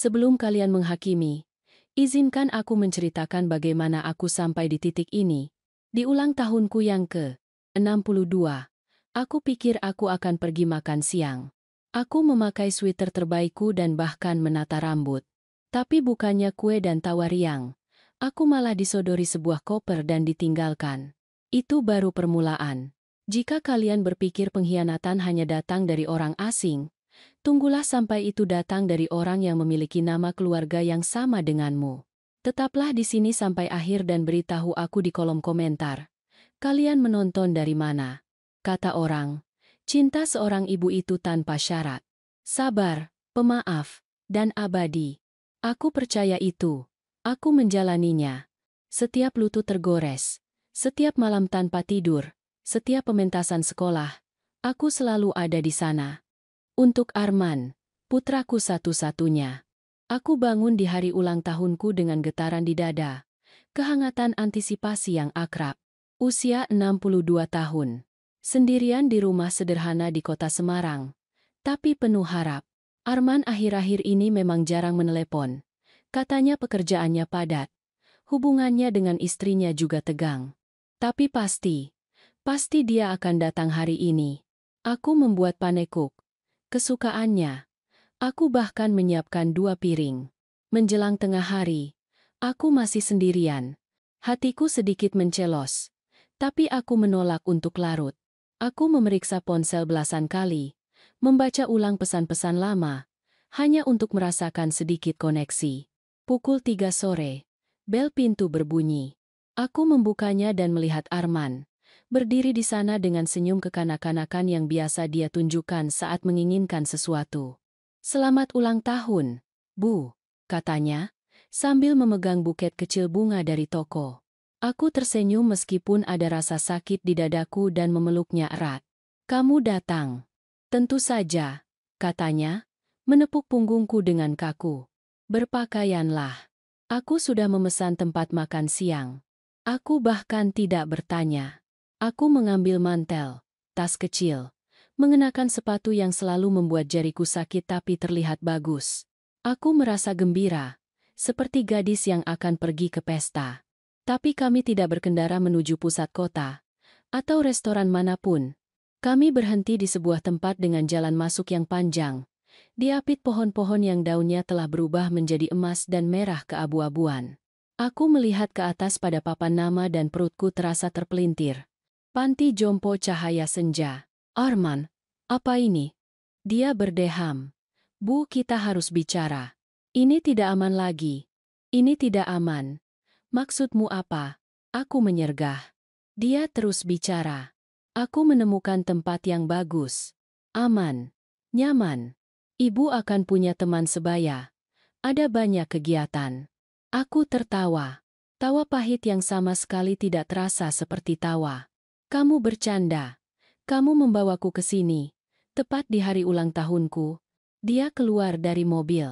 Sebelum kalian menghakimi, izinkan aku menceritakan bagaimana aku sampai di titik ini. Di ulang tahunku yang ke-62, aku pikir aku akan pergi makan siang. Aku memakai sweater terbaikku dan bahkan menata rambut. Tapi bukannya kue dan tawa riang. Aku malah disodori sebuah koper dan ditinggalkan. Itu baru permulaan. Jika kalian berpikir pengkhianatan hanya datang dari orang asing, tunggulah sampai itu datang dari orang yang memiliki nama keluarga yang sama denganmu. Tetaplah di sini sampai akhir dan beritahu aku di kolom komentar. Kalian menonton dari mana? Kata orang. Cinta seorang ibu itu tanpa syarat. Sabar, pemaaf, dan abadi. Aku percaya itu. Aku menjalaninya. Setiap lutut tergores. Setiap malam tanpa tidur. Setiap pementasan sekolah. Aku selalu ada di sana. Untuk Arman, putraku satu-satunya. Aku bangun di hari ulang tahunku dengan getaran di dada. Kehangatan antisipasi yang akrab. Usia 62 tahun. Sendirian di rumah sederhana di kota Semarang. Tapi penuh harap. Arman akhir-akhir ini memang jarang menelepon. Katanya pekerjaannya padat. Hubungannya dengan istrinya juga tegang. Tapi pasti dia akan datang hari ini. Aku membuat panekuk. Kesukaannya. Aku bahkan menyiapkan 2 piring. Menjelang tengah hari, aku masih sendirian. Hatiku sedikit mencelos. Tapi aku menolak untuk larut. Aku memeriksa ponsel belasan kali, membaca ulang pesan-pesan lama, hanya untuk merasakan sedikit koneksi. Pukul 3 sore, bel pintu berbunyi. Aku membukanya dan melihat Arman, berdiri di sana dengan senyum kekanak-kanakan yang biasa dia tunjukkan saat menginginkan sesuatu. "Selamat ulang tahun, Bu," katanya, sambil memegang buket kecil bunga dari toko. Aku tersenyum meskipun ada rasa sakit di dadaku dan memeluknya erat. "Kamu datang." "Tentu saja," katanya, menepuk punggungku dengan kaku. "Berpakaianlah. Aku sudah memesan tempat makan siang." Aku bahkan tidak bertanya. Aku mengambil mantel, tas kecil, mengenakan sepatu yang selalu membuat jariku sakit tapi terlihat bagus. Aku merasa gembira, seperti gadis yang akan pergi ke pesta. Tapi kami tidak berkendara menuju pusat kota, atau restoran manapun. Kami berhenti di sebuah tempat dengan jalan masuk yang panjang, diapit pohon-pohon yang daunnya telah berubah menjadi emas dan merah keabu-abuan. Aku melihat ke atas pada papan nama dan perutku terasa terpelintir. Panti Jompo Cahaya Senja. "Arman, apa ini?" Dia berdeham. "Bu, kita harus bicara. Ini tidak aman lagi. Ini tidak aman." "Maksudmu apa?" Aku menyergah. Dia terus bicara. "Aku menemukan tempat yang bagus. Aman. Nyaman. Ibu akan punya teman sebaya. Ada banyak kegiatan." Aku tertawa. Tawa pahit yang sama sekali tidak terasa seperti tawa. "Kamu bercanda. Kamu membawaku ke sini, tepat di hari ulang tahunku." Dia keluar dari mobil.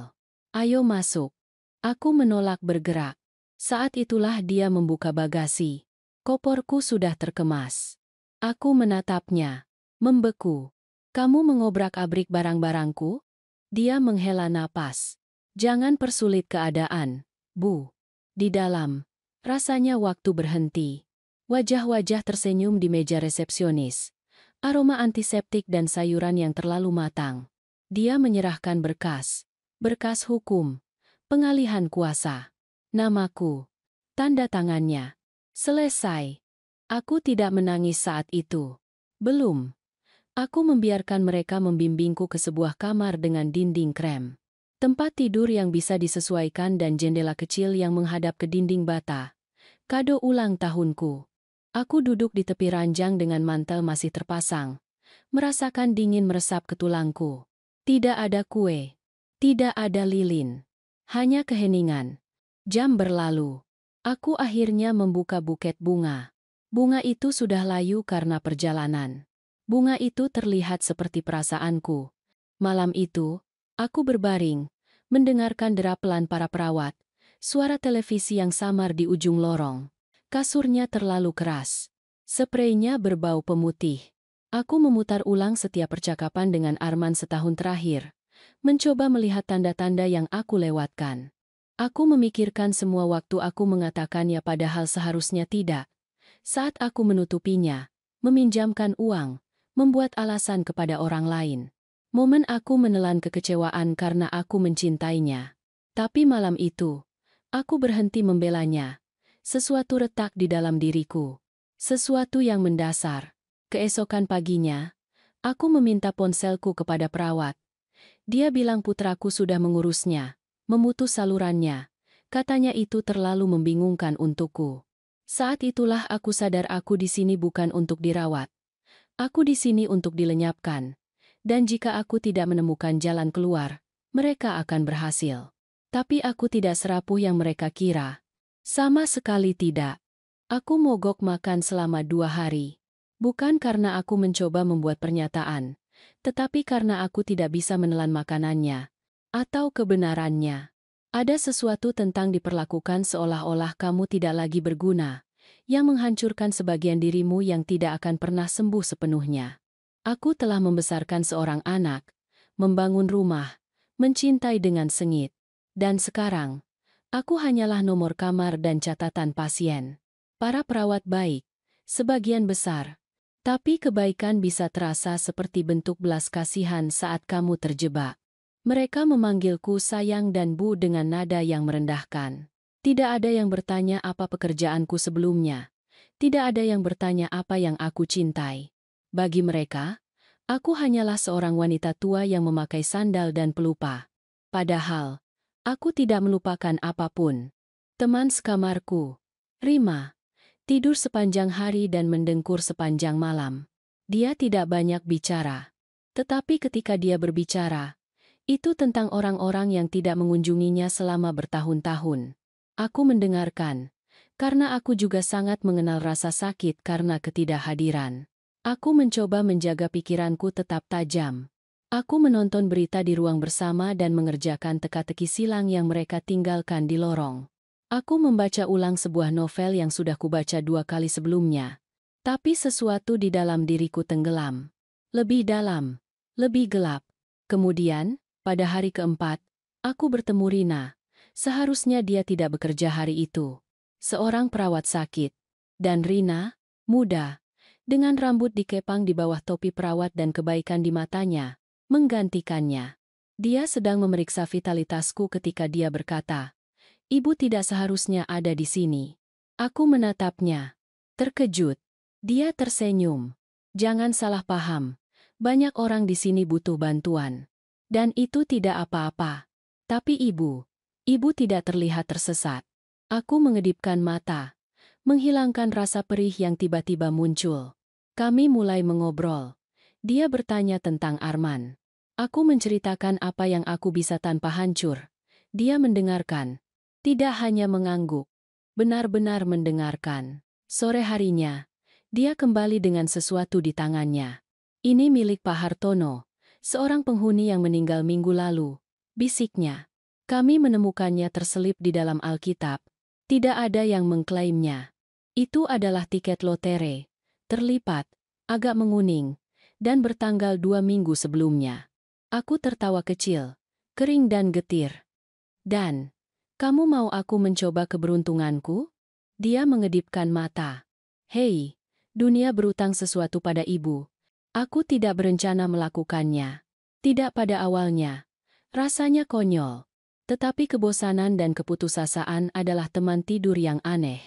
"Ayo masuk." Aku menolak bergerak. Saat itulah dia membuka bagasi. Koporku sudah terkemas. Aku menatapnya. Membeku. "Kamu mengobrak-abrik barang-barangku?" Dia menghela napas. "Jangan persulit keadaan, Bu." Di dalam, rasanya waktu berhenti. Wajah-wajah tersenyum di meja resepsionis. Aroma antiseptik dan sayuran yang terlalu matang. Dia menyerahkan berkas. Berkas hukum. Pengalihan kuasa. Namaku. Tanda tangannya. Selesai. Aku tidak menangis saat itu. Belum. Aku membiarkan mereka membimbingku ke sebuah kamar dengan dinding krem. Tempat tidur yang bisa disesuaikan dan jendela kecil yang menghadap ke dinding bata. Kado ulang tahunku. Aku duduk di tepi ranjang dengan mantel masih terpasang. Merasakan dingin meresap ke tulangku. Tidak ada kue. Tidak ada lilin. Hanya keheningan. Jam berlalu. Aku akhirnya membuka buket bunga. Bunga itu sudah layu karena perjalanan. Bunga itu terlihat seperti perasaanku. Malam itu, aku berbaring, mendengarkan derapelan para perawat, suara televisi yang samar di ujung lorong. Kasurnya terlalu keras. Spraynya berbau pemutih. Aku memutar ulang setiap percakapan dengan Arman setahun terakhir, mencoba melihat tanda-tanda yang aku lewatkan. Aku memikirkan semua waktu aku mengatakannya padahal seharusnya tidak. Saat aku menutupinya, meminjamkan uang, membuat alasan kepada orang lain. Momen aku menelan kekecewaan karena aku mencintainya. Tapi malam itu, aku berhenti membelanya. Sesuatu retak di dalam diriku. Sesuatu yang mendasar. Keesokan paginya, aku meminta ponselku kepada perawat. Dia bilang putraku sudah mengurusnya, memutus salurannya. Katanya itu terlalu membingungkan untukku. Saat itulah aku sadar aku di sini bukan untuk dirawat. Aku di sini untuk dilenyapkan. Dan jika aku tidak menemukan jalan keluar, mereka akan berhasil. Tapi aku tidak serapuh yang mereka kira. Sama sekali tidak. Aku mogok makan selama 2 hari. Bukan karena aku mencoba membuat pernyataan, tetapi karena aku tidak bisa menelan makanannya atau kebenarannya. Ada sesuatu tentang diperlakukan seolah-olah kamu tidak lagi berguna, yang menghancurkan sebagian dirimu yang tidak akan pernah sembuh sepenuhnya. Aku telah membesarkan seorang anak, membangun rumah, mencintai dengan sengit, dan sekarang, aku hanyalah nomor kamar dan catatan pasien. Para perawat baik, sebagian besar, tapi kebaikan bisa terasa seperti bentuk belas kasihan saat kamu terjebak. Mereka memanggilku sayang dan Bu dengan nada yang merendahkan. Tidak ada yang bertanya apa pekerjaanku sebelumnya. Tidak ada yang bertanya apa yang aku cintai. Bagi mereka, aku hanyalah seorang wanita tua yang memakai sandal dan pelupa. Padahal, aku tidak melupakan apapun. Teman sekamarku, Rima, tidur sepanjang hari dan mendengkur sepanjang malam. Dia tidak banyak bicara. Tetapi ketika dia berbicara, itu tentang orang-orang yang tidak mengunjunginya selama bertahun-tahun. Aku mendengarkan, karena aku juga sangat mengenal rasa sakit karena ketidakhadiran. Aku mencoba menjaga pikiranku tetap tajam. Aku menonton berita di ruang bersama dan mengerjakan teka-teki silang yang mereka tinggalkan di lorong. Aku membaca ulang sebuah novel yang sudah kubaca 2 kali sebelumnya. Tapi sesuatu di dalam diriku tenggelam. Lebih dalam, lebih gelap. Kemudian, pada hari keempat, aku bertemu Rina. Seharusnya dia tidak bekerja hari itu. Seorang perawat sakit. Dan Rina, muda, dengan rambut dikepang di bawah topi perawat dan kebaikan di matanya, menggantikannya. Dia sedang memeriksa vitalitasku ketika dia berkata, "Ibu tidak seharusnya ada di sini." Aku menatapnya. Terkejut. Dia tersenyum. "Jangan salah paham. Banyak orang di sini butuh bantuan. Dan itu tidak apa-apa. Tapi ibu tidak terlihat tersesat." Aku mengedipkan mata, menghilangkan rasa perih yang tiba-tiba muncul. Kami mulai mengobrol. Dia bertanya tentang Arman. Aku menceritakan apa yang aku bisa tanpa hancur. Dia mendengarkan. Tidak hanya mengangguk. Benar-benar mendengarkan. Sore harinya, dia kembali dengan sesuatu di tangannya. "Ini milik Pak Hartono, seorang penghuni yang meninggal minggu lalu," bisiknya. "Kami menemukannya terselip di dalam Alkitab. Tidak ada yang mengklaimnya. Itu adalah tiket lotre, terlipat, agak menguning, dan bertanggal 2 minggu sebelumnya." Aku tertawa kecil, kering dan getir. "Dan, kamu mau aku mencoba keberuntunganku?" Dia mengedipkan mata. "Hei, dunia berutang sesuatu pada ibu. Aku tidak berencana melakukannya. Tidak pada awalnya. Rasanya konyol. Tetapi kebosanan dan keputusasaan adalah teman tidur yang aneh."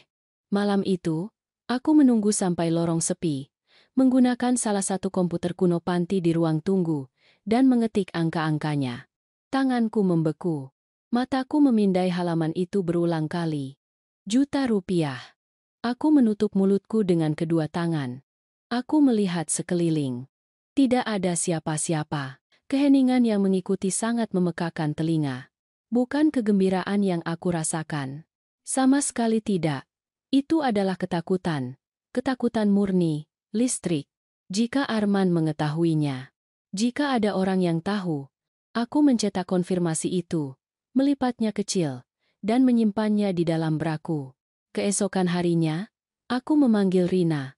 Malam itu, aku menunggu sampai lorong sepi, menggunakan salah satu komputer kuno panti di ruang tunggu, dan mengetik angka-angkanya. Tanganku membeku. Mataku memindai halaman itu berulang kali. Juta rupiah. Aku menutup mulutku dengan kedua tangan. Aku melihat sekeliling. Tidak ada siapa-siapa. Keheningan yang mengikuti sangat memekakan telinga. Bukan kegembiraan yang aku rasakan. Sama sekali tidak. Itu adalah ketakutan. Ketakutan murni, listrik. Jika Arman mengetahuinya. Jika ada orang yang tahu. Aku mencetak konfirmasi itu, melipatnya kecil, dan menyimpannya di dalam braku. Keesokan harinya, aku memanggil Rina.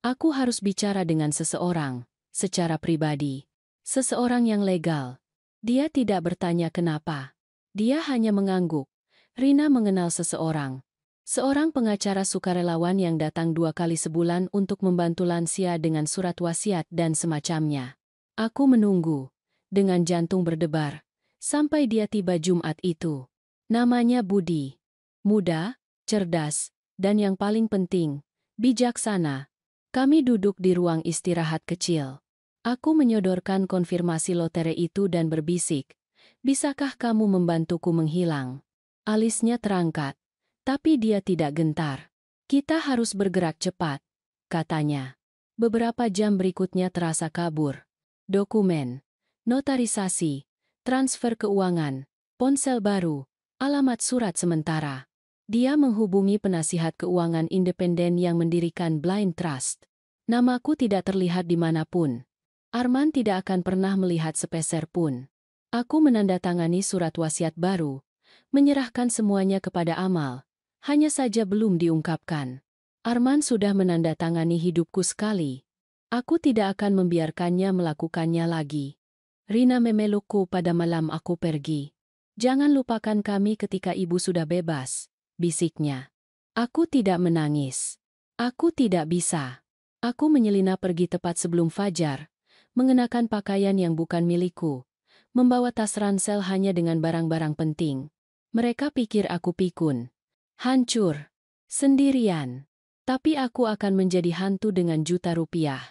Aku harus bicara dengan seseorang, secara pribadi. Seseorang yang legal. Dia tidak bertanya kenapa. Dia hanya mengangguk. Rina mengenal seseorang. Seorang pengacara sukarelawan yang datang 2 kali sebulan untuk membantu lansia dengan surat wasiat dan semacamnya. Aku menunggu, dengan jantung berdebar, sampai dia tiba Jumat itu. Namanya Budi. Muda, cerdas, dan yang paling penting, bijaksana. Kami duduk di ruang istirahat kecil. Aku menyodorkan konfirmasi lotre itu dan berbisik, "Bisakah kamu membantuku menghilang?" Alisnya terangkat, tapi dia tidak gentar. "Kita harus bergerak cepat," katanya. Beberapa jam berikutnya terasa kabur. Dokumen, notarisasi, transfer keuangan, ponsel baru, alamat surat sementara. Dia menghubungi penasihat keuangan independen yang mendirikan Blind Trust. Namaku tidak terlihat dimanapun. Arman tidak akan pernah melihat sepeser pun. Aku menandatangani surat wasiat baru, menyerahkan semuanya kepada Amal. Hanya saja belum diungkapkan. Arman sudah menandatangani hidupku sekali. Aku tidak akan membiarkannya melakukannya lagi. Rina memelukku pada malam aku pergi. "Jangan lupakan kami ketika ibu sudah bebas," bisiknya. Aku tidak menangis. Aku tidak bisa. Aku menyelinap pergi tepat sebelum fajar, mengenakan pakaian yang bukan milikku, membawa tas ransel hanya dengan barang-barang penting. Mereka pikir aku pikun. Hancur. Sendirian. Tapi aku akan menjadi hantu dengan juta rupiah.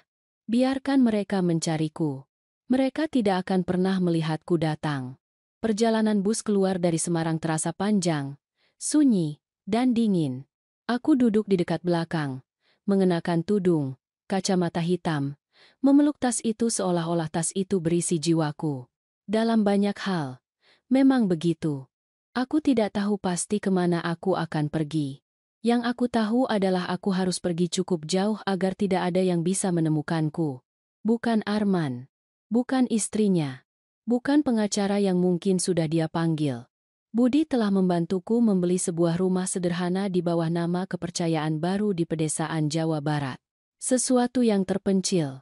Biarkan mereka mencariku. Mereka tidak akan pernah melihatku datang. Perjalanan bus keluar dari Semarang terasa panjang, sunyi, dan dingin. Aku duduk di dekat belakang, mengenakan tudung, kacamata hitam, memeluk tas itu seolah-olah tas itu berisi jiwaku. Dalam banyak hal, memang begitu. Aku tidak tahu pasti kemana aku akan pergi. Yang aku tahu adalah aku harus pergi cukup jauh agar tidak ada yang bisa menemukanku. Bukan Arman. Bukan istrinya. Bukan pengacara yang mungkin sudah dia panggil. Budi telah membantuku membeli sebuah rumah sederhana di bawah nama kepercayaan baru di pedesaan Jawa Barat. Sesuatu yang terpencil,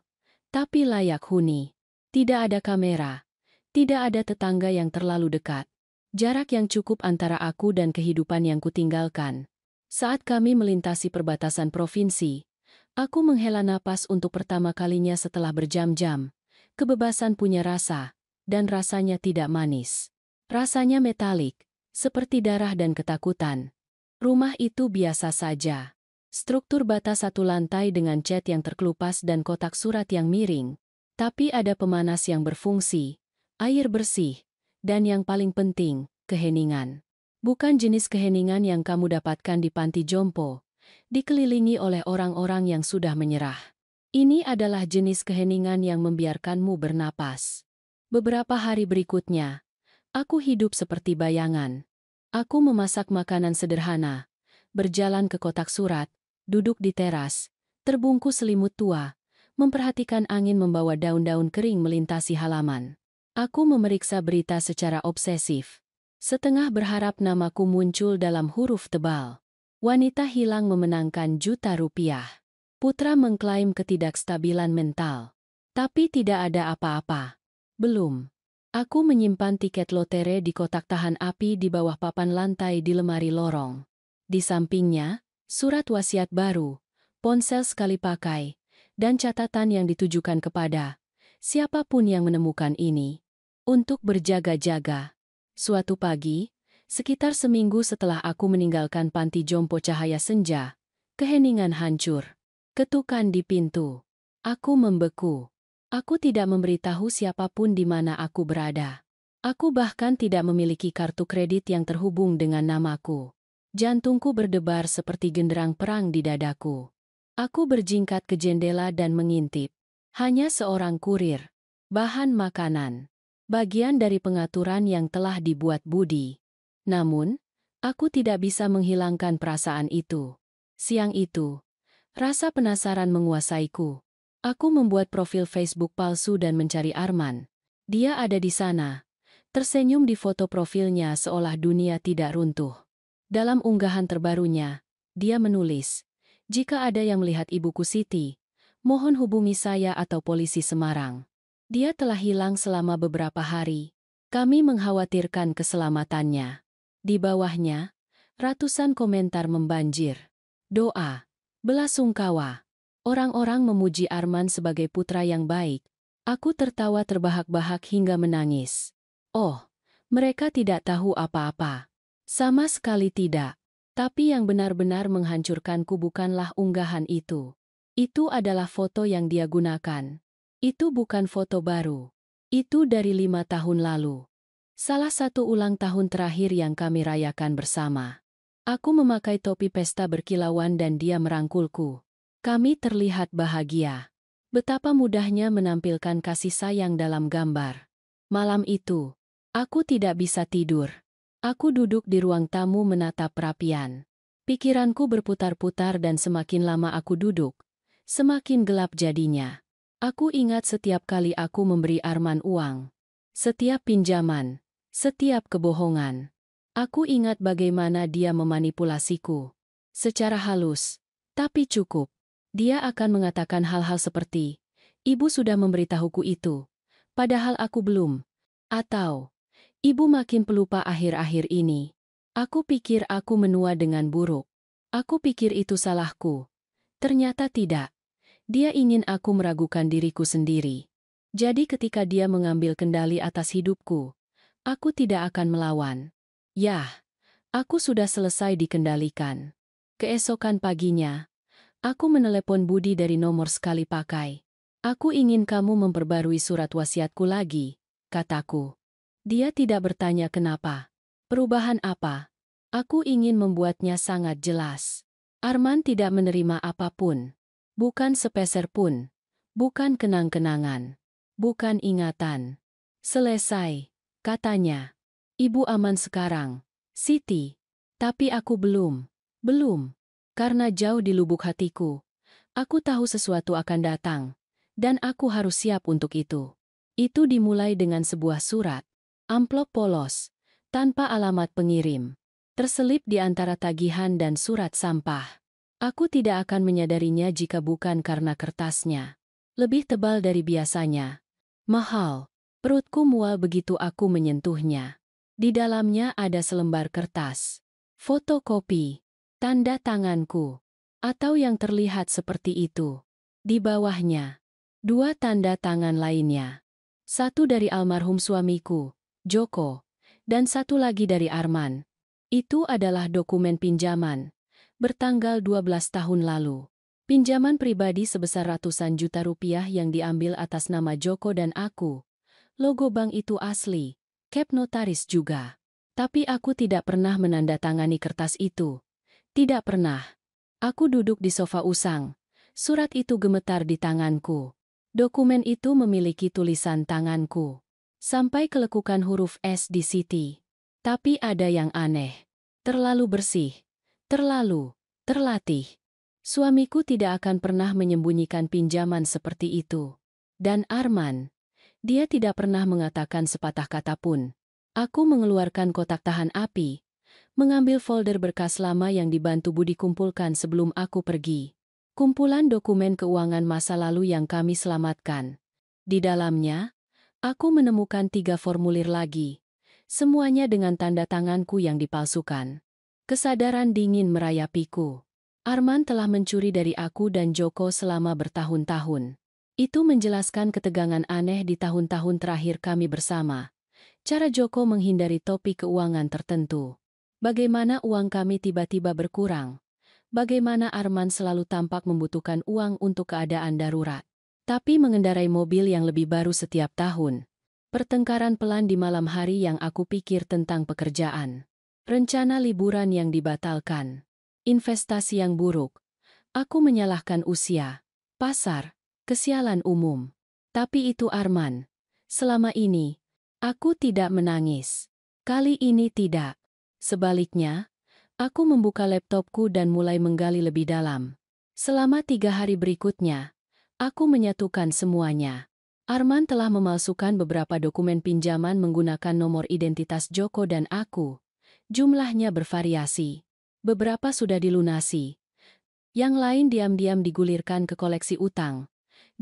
tapi layak huni. Tidak ada kamera. Tidak ada tetangga yang terlalu dekat. Jarak yang cukup antara aku dan kehidupan yang kutinggalkan. Saat kami melintasi perbatasan provinsi, aku menghela napas untuk pertama kalinya setelah berjam-jam. Kebebasan punya rasa, dan rasanya tidak manis. Rasanya metalik, seperti darah dan ketakutan. Rumah itu biasa saja. Struktur bata 1 lantai dengan cat yang terkelupas dan kotak surat yang miring. Tapi ada pemanas yang berfungsi, air bersih, dan yang paling penting, keheningan. Bukan jenis keheningan yang kamu dapatkan di panti jompo, dikelilingi oleh orang-orang yang sudah menyerah. Ini adalah jenis keheningan yang membiarkanmu bernapas. Beberapa hari berikutnya, aku hidup seperti bayangan. Aku memasak makanan sederhana, berjalan ke kotak surat, duduk di teras, terbungkus selimut tua, memperhatikan angin membawa daun-daun kering melintasi halaman. Aku memeriksa berita secara obsesif. Setengah berharap namaku muncul dalam huruf tebal. Wanita hilang memenangkan juta rupiah. Putra mengklaim ketidakstabilan mental. Tapi tidak ada apa-apa. Belum. Aku menyimpan tiket lotre di kotak tahan api di bawah papan lantai di lemari lorong. Di sampingnya, surat wasiat baru, ponsel sekali pakai, dan catatan yang ditujukan kepada siapapun yang menemukan ini. Untuk berjaga-jaga. Suatu pagi, sekitar seminggu setelah aku meninggalkan panti jompo cahaya senja, keheningan hancur. Ketukan di pintu. Aku membeku. Aku tidak memberitahu siapapun di mana aku berada. Aku bahkan tidak memiliki kartu kredit yang terhubung dengan namaku. Jantungku berdebar seperti genderang perang di dadaku. Aku berjingkat ke jendela dan mengintip. Hanya seorang kurir. Bahan makanan. Bagian dari pengaturan yang telah dibuat Budi. Namun, aku tidak bisa menghilangkan perasaan itu. Siang itu, rasa penasaran menguasaiku. Aku membuat profil Facebook palsu dan mencari Arman. Dia ada di sana, tersenyum di foto profilnya seolah dunia tidak runtuh. Dalam unggahan terbarunya, dia menulis, "Jika ada yang melihat ibuku Siti, mohon hubungi saya atau polisi Semarang." Dia telah hilang selama beberapa hari. Kami mengkhawatirkan keselamatannya. Di bawahnya, ratusan komentar membanjir. Doa, belasungkawa. Orang-orang memuji Arman sebagai putra yang baik. Aku tertawa terbahak-bahak hingga menangis. Oh, mereka tidak tahu apa-apa. Sama sekali tidak. Tapi yang benar-benar menghancurkanku bukanlah unggahan itu. Itu adalah foto yang dia gunakan. Itu bukan foto baru. Itu dari 5 tahun lalu. Salah satu ulang tahun terakhir yang kami rayakan bersama. Aku memakai topi pesta berkilauan dan dia merangkulku. Kami terlihat bahagia. Betapa mudahnya menampilkan kasih sayang dalam gambar. Malam itu, aku tidak bisa tidur. Aku duduk di ruang tamu menatap perapian. Pikiranku berputar-putar dan semakin lama aku duduk, semakin gelap jadinya. Aku ingat setiap kali aku memberi Arman uang. Setiap pinjaman, setiap kebohongan. Aku ingat bagaimana dia memanipulasiku. Secara halus, tapi cukup. Dia akan mengatakan hal-hal seperti, "Ibu sudah memberitahuku itu, padahal aku belum." Atau, "Ibu makin pelupa akhir-akhir ini. Aku pikir aku menua dengan buruk. Aku pikir itu salahku." Ternyata tidak. Dia ingin aku meragukan diriku sendiri. Jadi ketika dia mengambil kendali atas hidupku, aku tidak akan melawan. Yah, aku sudah selesai dikendalikan. Keesokan paginya, aku menelepon Budi dari nomor sekali pakai. "Aku ingin kamu memperbarui surat wasiatku lagi," kataku. Dia tidak bertanya kenapa. Perubahan apa? Aku ingin membuatnya sangat jelas. Arman tidak menerima apapun. Bukan sepeser pun. Bukan kenang-kenangan. Bukan ingatan. "Selesai," katanya. "Ibu aman sekarang, Siti." Tapi aku belum. Belum. Karena jauh di lubuk hatiku, aku tahu sesuatu akan datang, dan aku harus siap untuk itu. Itu dimulai dengan sebuah surat, amplop polos, tanpa alamat pengirim, terselip di antara tagihan dan surat sampah. Aku tidak akan menyadarinya jika bukan karena kertasnya. Lebih tebal dari biasanya. Mahal. Perutku mual begitu aku menyentuhnya. Di dalamnya ada selembar kertas. Fotokopi. Tanda tanganku. Atau yang terlihat seperti itu. Di bawahnya, 2 tanda tangan lainnya. Satu dari almarhum suamiku, Joko, dan satu lagi dari Arman. Itu adalah dokumen pinjaman, bertanggal 12 tahun lalu. Pinjaman pribadi sebesar ratusan juta rupiah yang diambil atas nama Joko dan aku. Logo bank itu asli, cap notaris juga. Tapi aku tidak pernah menandatangani kertas itu. Tidak pernah. Aku duduk di sofa usang. Surat itu gemetar di tanganku. Dokumen itu memiliki tulisan tanganku. Sampai kelekukan huruf S di Siti. Tapi ada yang aneh. Terlalu bersih. Terlatih. Suamiku tidak akan pernah menyembunyikan pinjaman seperti itu. Dan Arman, dia tidak pernah mengatakan sepatah kata pun. Aku mengeluarkan kotak tahan api, mengambil folder berkas lama yang dibantu Budi kumpulkan sebelum aku pergi. Kumpulan dokumen keuangan masa lalu yang kami selamatkan. Di dalamnya, aku menemukan 3 formulir lagi. Semuanya dengan tanda tanganku yang dipalsukan. Kesadaran dingin merayapiku. Arman telah mencuri dari aku dan Joko selama bertahun-tahun. Itu menjelaskan ketegangan aneh di tahun-tahun terakhir kami bersama. Cara Joko menghindari topik keuangan tertentu. Bagaimana uang kami tiba-tiba berkurang. Bagaimana Arman selalu tampak membutuhkan uang untuk keadaan darurat. Tapi mengendarai mobil yang lebih baru setiap tahun. Pertengkaran pelan di malam hari yang aku pikir tentang pekerjaan. Rencana liburan yang dibatalkan. Investasi yang buruk. Aku menyalahkan usia, pasar, kesialan umum. Tapi itu Arman. Selama ini, aku tidak menangis. Kali ini tidak. Sebaliknya, aku membuka laptopku dan mulai menggali lebih dalam. Selama 3 hari berikutnya, aku menyatukan semuanya. Arman telah memalsukan beberapa dokumen pinjaman menggunakan nomor identitas Joko dan aku. Jumlahnya bervariasi. Beberapa sudah dilunasi. Yang lain diam-diam digulirkan ke koleksi utang.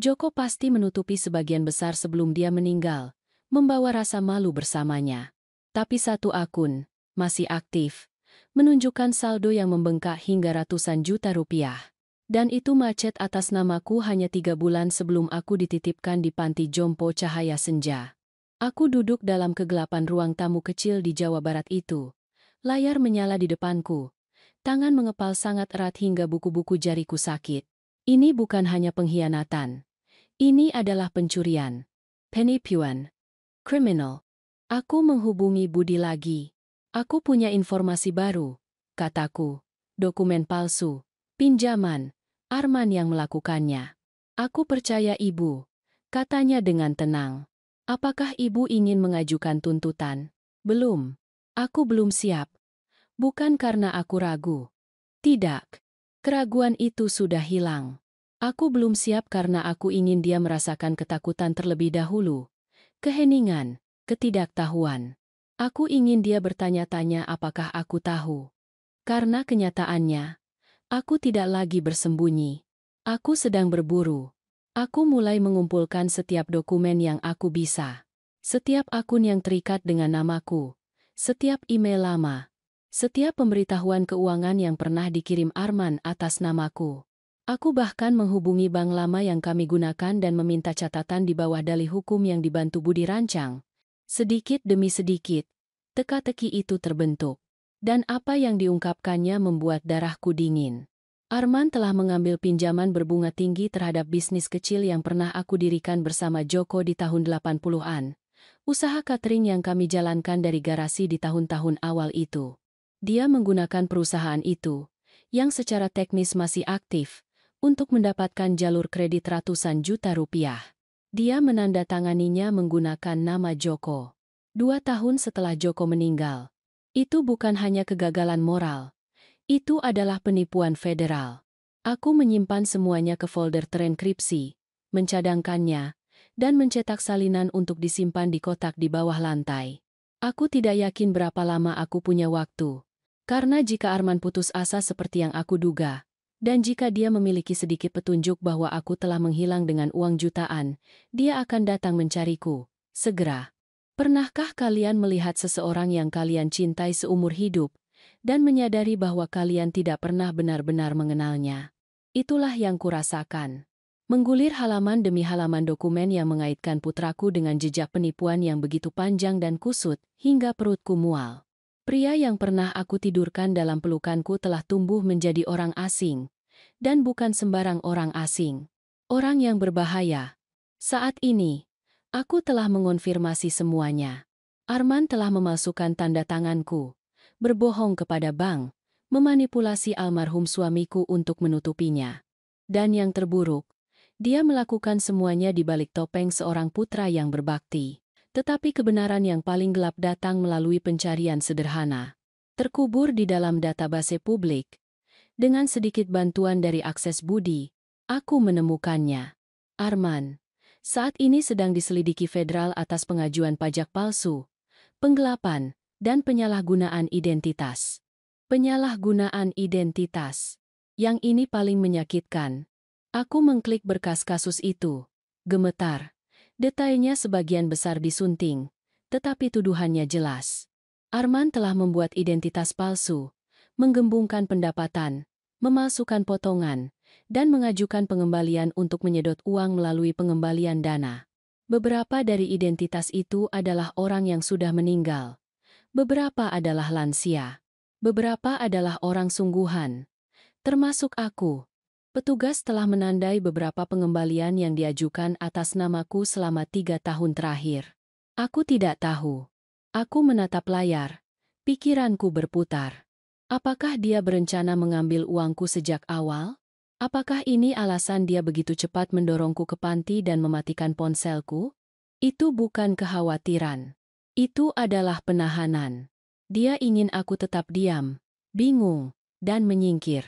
Joko pasti menutupi sebagian besar sebelum dia meninggal, membawa rasa malu bersamanya. Tapi satu akun, masih aktif, menunjukkan saldo yang membengkak hingga ratusan juta rupiah. Dan itu macet atas namaku hanya 3 bulan sebelum aku dititipkan di panti jompo Cahaya Senja. Aku duduk dalam kegelapan ruang tamu kecil di Jawa Barat itu. Layar menyala di depanku. Tangan mengepal sangat erat hingga buku-buku jariku sakit. Ini bukan hanya pengkhianatan. Ini adalah pencurian. Penipuan. Kriminal. Aku menghubungi Budi lagi. Aku punya informasi baru, kataku. Dokumen palsu. Pinjaman. Arman yang melakukannya. Aku percaya ibu, katanya dengan tenang. Apakah ibu ingin mengajukan tuntutan? Belum. Aku belum siap. Bukan karena aku ragu. Tidak. Keraguan itu sudah hilang. Aku belum siap karena aku ingin dia merasakan ketakutan terlebih dahulu. Keheningan, ketidaktahuan. Aku ingin dia bertanya-tanya apakah aku tahu. Karena kenyataannya, aku tidak lagi bersembunyi. Aku sedang berburu. Aku mulai mengumpulkan setiap dokumen yang aku bisa. Setiap akun yang terikat dengan namaku. Setiap email lama. Setiap pemberitahuan keuangan yang pernah dikirim Arman atas namaku. Aku bahkan menghubungi bank lama yang kami gunakan dan meminta catatan di bawah dalih hukum yang dibantu Budi rancang. Sedikit demi sedikit, teka-teki itu terbentuk. Dan apa yang diungkapkannya membuat darahku dingin. Arman telah mengambil pinjaman berbunga tinggi terhadap bisnis kecil yang pernah aku dirikan bersama Joko di tahun 80-an. Usaha catering yang kami jalankan dari garasi di tahun-tahun awal itu. Dia menggunakan perusahaan itu, yang secara teknis masih aktif, untuk mendapatkan jalur kredit ratusan juta rupiah. Dia menandatanganinya menggunakan nama Joko. 2 tahun setelah Joko meninggal. Itu bukan hanya kegagalan moral. Itu adalah penipuan federal. Aku menyimpan semuanya ke folder terenkripsi, mencadangkannya, dan mencetak salinan untuk disimpan di kotak di bawah lantai. Aku tidak yakin berapa lama aku punya waktu. Karena jika Arman putus asa seperti yang aku duga, dan jika dia memiliki sedikit petunjuk bahwa aku telah menghilang dengan uang jutaan, dia akan datang mencariku, segera. Pernahkah kalian melihat seseorang yang kalian cintai seumur hidup, dan menyadari bahwa kalian tidak pernah benar-benar mengenalnya? Itulah yang kurasakan. Menggulir halaman demi halaman dokumen yang mengaitkan putraku dengan jejak penipuan yang begitu panjang dan kusut, hingga perutku mual. Pria yang pernah aku tidurkan dalam pelukanku telah tumbuh menjadi orang asing. Dan bukan sembarang orang asing. Orang yang berbahaya. Saat ini, aku telah mengonfirmasi semuanya. Arman telah memalsukan tanda tanganku, berbohong kepada bank, memanipulasi almarhum suamiku untuk menutupinya. Dan yang terburuk, dia melakukan semuanya di balik topeng seorang putra yang berbakti. Tetapi kebenaran yang paling gelap datang melalui pencarian sederhana. Terkubur di dalam database publik. Dengan sedikit bantuan dari akses Budi, aku menemukannya. Arman saat ini sedang diselidiki federal atas pengajuan pajak palsu, penggelapan, dan penyalahgunaan identitas. Penyalahgunaan identitas. Yang ini paling menyakitkan. Aku mengklik berkas kasus itu. Gemetar. Detailnya sebagian besar disunting, tetapi tuduhannya jelas. Arman telah membuat identitas palsu, menggembungkan pendapatan, memalsukan potongan, dan mengajukan pengembalian untuk menyedot uang melalui pengembalian dana. Beberapa dari identitas itu adalah orang yang sudah meninggal. Beberapa adalah lansia. Beberapa adalah orang sungguhan. Termasuk aku. Petugas telah menandai beberapa pengembalian yang diajukan atas namaku selama 3 tahun terakhir. Aku tidak tahu. Aku menatap layar. Pikiranku berputar. Apakah dia berencana mengambil uangku sejak awal? Apakah ini alasan dia begitu cepat mendorongku ke panti dan mematikan ponselku? Itu bukan kekhawatiran. Itu adalah penahanan. Dia ingin aku tetap diam, bingung, dan menyingkir.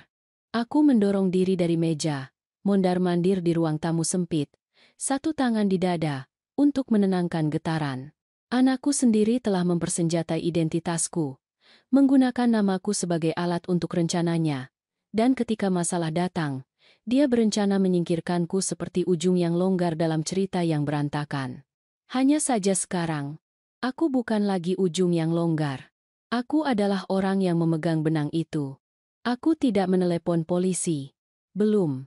Aku mendorong diri dari meja, mondar-mandir di ruang tamu sempit, satu tangan di dada, untuk menenangkan getaran. Anakku sendiri telah mempersenjatai identitasku, menggunakan namaku sebagai alat untuk rencananya. Dan ketika masalah datang, dia berencana menyingkirkanku seperti ujung yang longgar dalam cerita yang berantakan. Hanya saja sekarang, aku bukan lagi ujung yang longgar. Aku adalah orang yang memegang benang itu. Aku tidak menelepon polisi. Belum.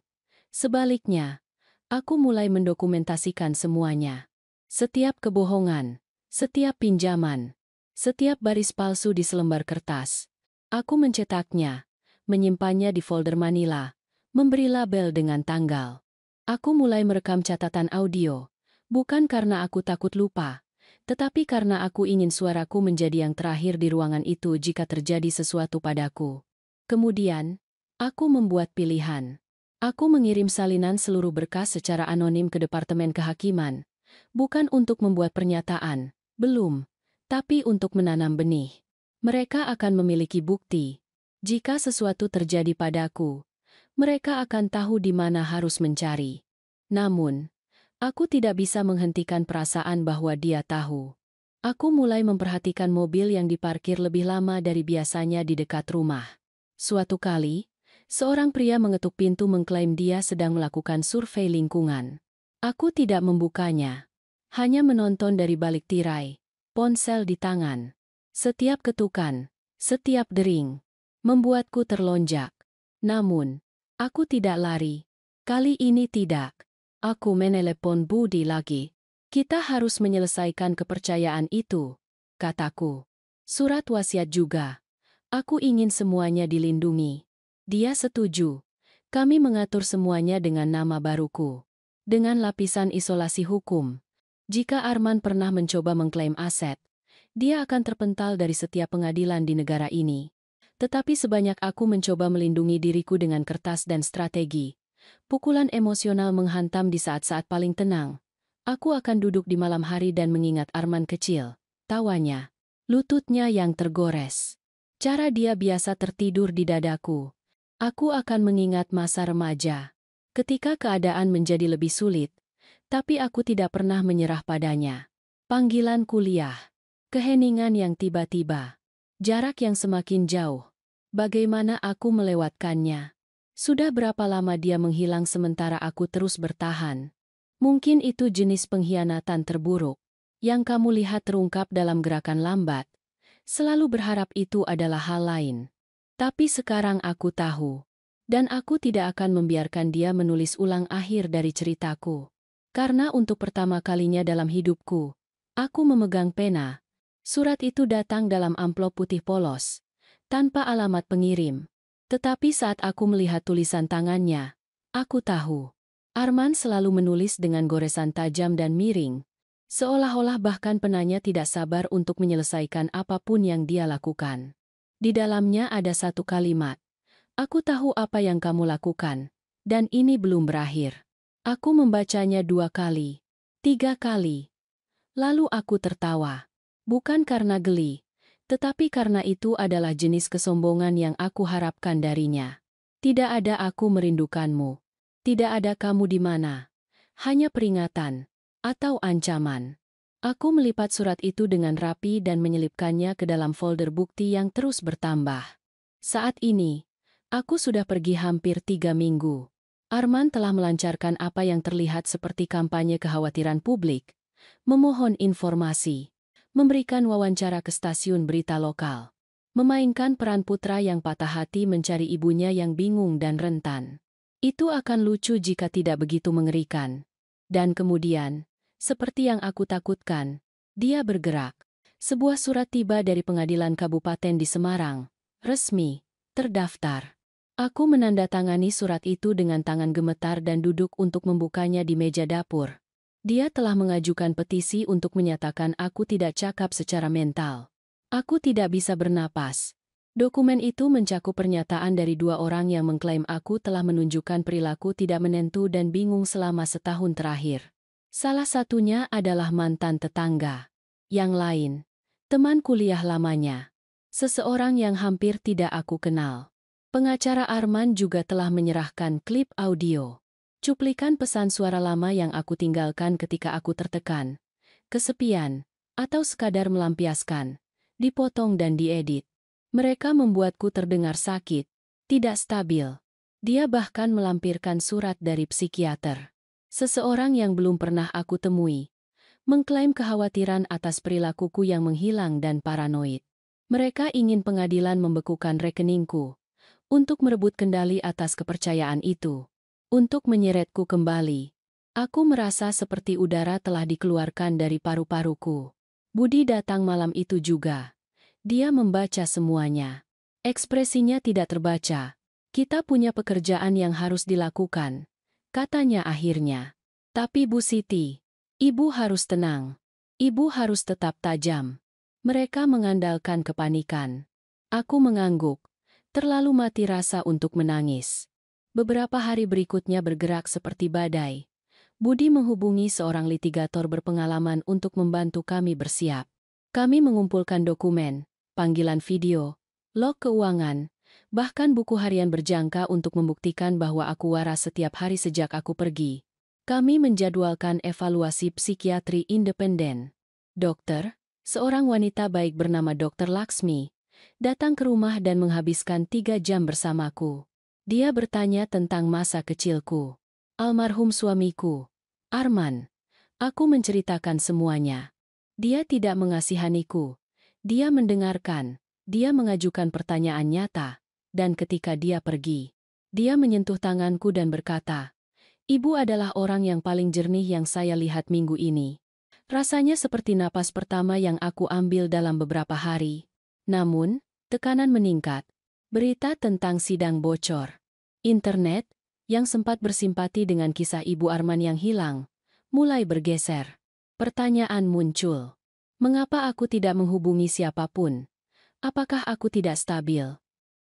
Sebaliknya, aku mulai mendokumentasikan semuanya. Setiap kebohongan, setiap pinjaman, setiap baris palsu di selembar kertas. Aku mencetaknya, menyimpannya di folder Manila, memberi label dengan tanggal. Aku mulai merekam catatan audio, bukan karena aku takut lupa, tetapi karena aku ingin suaraku menjadi yang terakhir di ruangan itu jika terjadi sesuatu padaku. Kemudian, aku membuat pilihan. Aku mengirim salinan seluruh berkas secara anonim ke Departemen Kehakiman, bukan untuk membuat pernyataan, belum, tapi untuk menanam benih. Mereka akan memiliki bukti. Jika sesuatu terjadi padaku, mereka akan tahu di mana harus mencari. Namun, aku tidak bisa menghentikan perasaan bahwa dia tahu. Aku mulai memperhatikan mobil yang diparkir lebih lama dari biasanya di dekat rumah. Suatu kali, seorang pria mengetuk pintu mengklaim dia sedang melakukan survei lingkungan. Aku tidak membukanya, hanya menonton dari balik tirai, ponsel di tangan. Setiap ketukan, setiap dering, membuatku terlonjak. Namun, aku tidak lari. Kali ini tidak. Aku menelepon Budi lagi. Kita harus menyelesaikan kepercayaan itu, kataku. Surat wasiat juga. Aku ingin semuanya dilindungi. Dia setuju. Kami mengatur semuanya dengan nama baruku. Dengan lapisan isolasi hukum. Jika Arman pernah mencoba mengklaim aset, dia akan terpental dari setiap pengadilan di negara ini. Tetapi sebanyak aku mencoba melindungi diriku dengan kertas dan strategi, pukulan emosional menghantam di saat-saat paling tenang. Aku akan duduk di malam hari dan mengingat Arman kecil, tawanya, lututnya yang tergores. Cara dia biasa tertidur di dadaku. Aku akan mengingat masa remaja, ketika keadaan menjadi lebih sulit, tapi aku tidak pernah menyerah padanya. Panggilan kuliah. Keheningan yang tiba-tiba. Jarak yang semakin jauh. Bagaimana aku melewatkannya? Sudah berapa lama dia menghilang sementara aku terus bertahan? Mungkin itu jenis pengkhianatan terburuk yang kamu lihat terungkap dalam gerakan lambat. Selalu berharap itu adalah hal lain. Tapi sekarang aku tahu. Dan aku tidak akan membiarkan dia menulis ulang akhir dari ceritaku. Karena untuk pertama kalinya dalam hidupku, aku memegang pena. Surat itu datang dalam amplop putih polos, tanpa alamat pengirim. Tetapi saat aku melihat tulisan tangannya, aku tahu. Arman selalu menulis dengan goresan tajam dan miring, seolah-olah bahkan penanya tidak sabar untuk menyelesaikan apapun yang dia lakukan. Di dalamnya ada satu kalimat, "Aku tahu apa yang kamu lakukan, dan ini belum berakhir." Aku membacanya 2 kali, 3 kali. Lalu aku tertawa. Bukan karena geli, tetapi karena itu adalah jenis kesombongan yang aku harapkan darinya. Tidak ada aku merindukanmu. Tidak ada kamu di mana. Hanya peringatan atau ancaman. Aku melipat surat itu dengan rapi dan menyelipkannya ke dalam folder bukti yang terus bertambah. Saat ini, aku sudah pergi hampir 3 minggu. Arman telah melancarkan apa yang terlihat seperti kampanye kekhawatiran publik, memohon informasi, memberikan wawancara ke stasiun berita lokal, memainkan peran putra yang patah hati mencari ibunya yang bingung dan rentan. Itu akan lucu jika tidak begitu mengerikan. Dan kemudian, seperti yang aku takutkan, dia bergerak. Sebuah surat tiba dari pengadilan kabupaten di Semarang, resmi, terdaftar. Aku menandatangani surat itu dengan tangan gemetar dan duduk untuk membukanya di meja dapur. Dia telah mengajukan petisi untuk menyatakan aku tidak cakap secara mental. Aku tidak bisa bernapas. Dokumen itu mencakup pernyataan dari 2 orang yang mengklaim aku telah menunjukkan perilaku tidak menentu dan bingung selama setahun terakhir. Salah satunya adalah mantan tetangga. Yang lain, teman kuliah lamanya. Seseorang yang hampir tidak aku kenal. Pengacara Arman juga telah menyerahkan klip audio. Cuplikan pesan suara lama yang aku tinggalkan ketika aku tertekan, kesepian, atau sekadar melampiaskan, dipotong dan diedit. Mereka membuatku terdengar sakit, tidak stabil. Dia bahkan melampirkan surat dari psikiater. Seseorang yang belum pernah aku temui. mengklaim kekhawatiran atas perilakuku yang menghilang dan paranoid. Mereka ingin pengadilan membekukan rekeningku untuk merebut kendali atas kepercayaan itu, untuk menyeretku kembali. Aku merasa seperti udara telah dikeluarkan dari paru-paruku. Budi datang malam itu juga. Dia membaca semuanya. Ekspresinya tidak terbaca. Kita punya pekerjaan yang harus dilakukan, katanya akhirnya. Tapi Bu Siti, Ibu harus tenang. Ibu harus tetap tajam. Mereka mengandalkan kepanikan. Aku mengangguk, terlalu mati rasa untuk menangis. Beberapa hari berikutnya bergerak seperti badai. Budi menghubungi seorang litigator berpengalaman untuk membantu kami bersiap. Kami mengumpulkan dokumen, panggilan video, log keuangan, bahkan buku harian berjangka untuk membuktikan bahwa aku waras setiap hari sejak aku pergi. Kami menjadwalkan evaluasi psikiatri independen. Dokter, seorang wanita baik bernama Dr. Laksmi, datang ke rumah dan menghabiskan 3 jam bersamaku. Dia bertanya tentang masa kecilku. Almarhum suamiku, Arman. Aku menceritakan semuanya. Dia tidak mengasihaniku. Dia mendengarkan. Dia mengajukan pertanyaan nyata. Dan ketika dia pergi, dia menyentuh tanganku dan berkata, "Ibu adalah orang yang paling jernih yang saya lihat minggu ini." Rasanya seperti napas pertama yang aku ambil dalam beberapa hari. Namun, tekanan meningkat. Berita tentang sidang bocor. Internet, yang sempat bersimpati dengan kisah Ibu Arman yang hilang, mulai bergeser. Pertanyaan muncul. Mengapa aku tidak menghubungi siapapun? Apakah aku tidak stabil?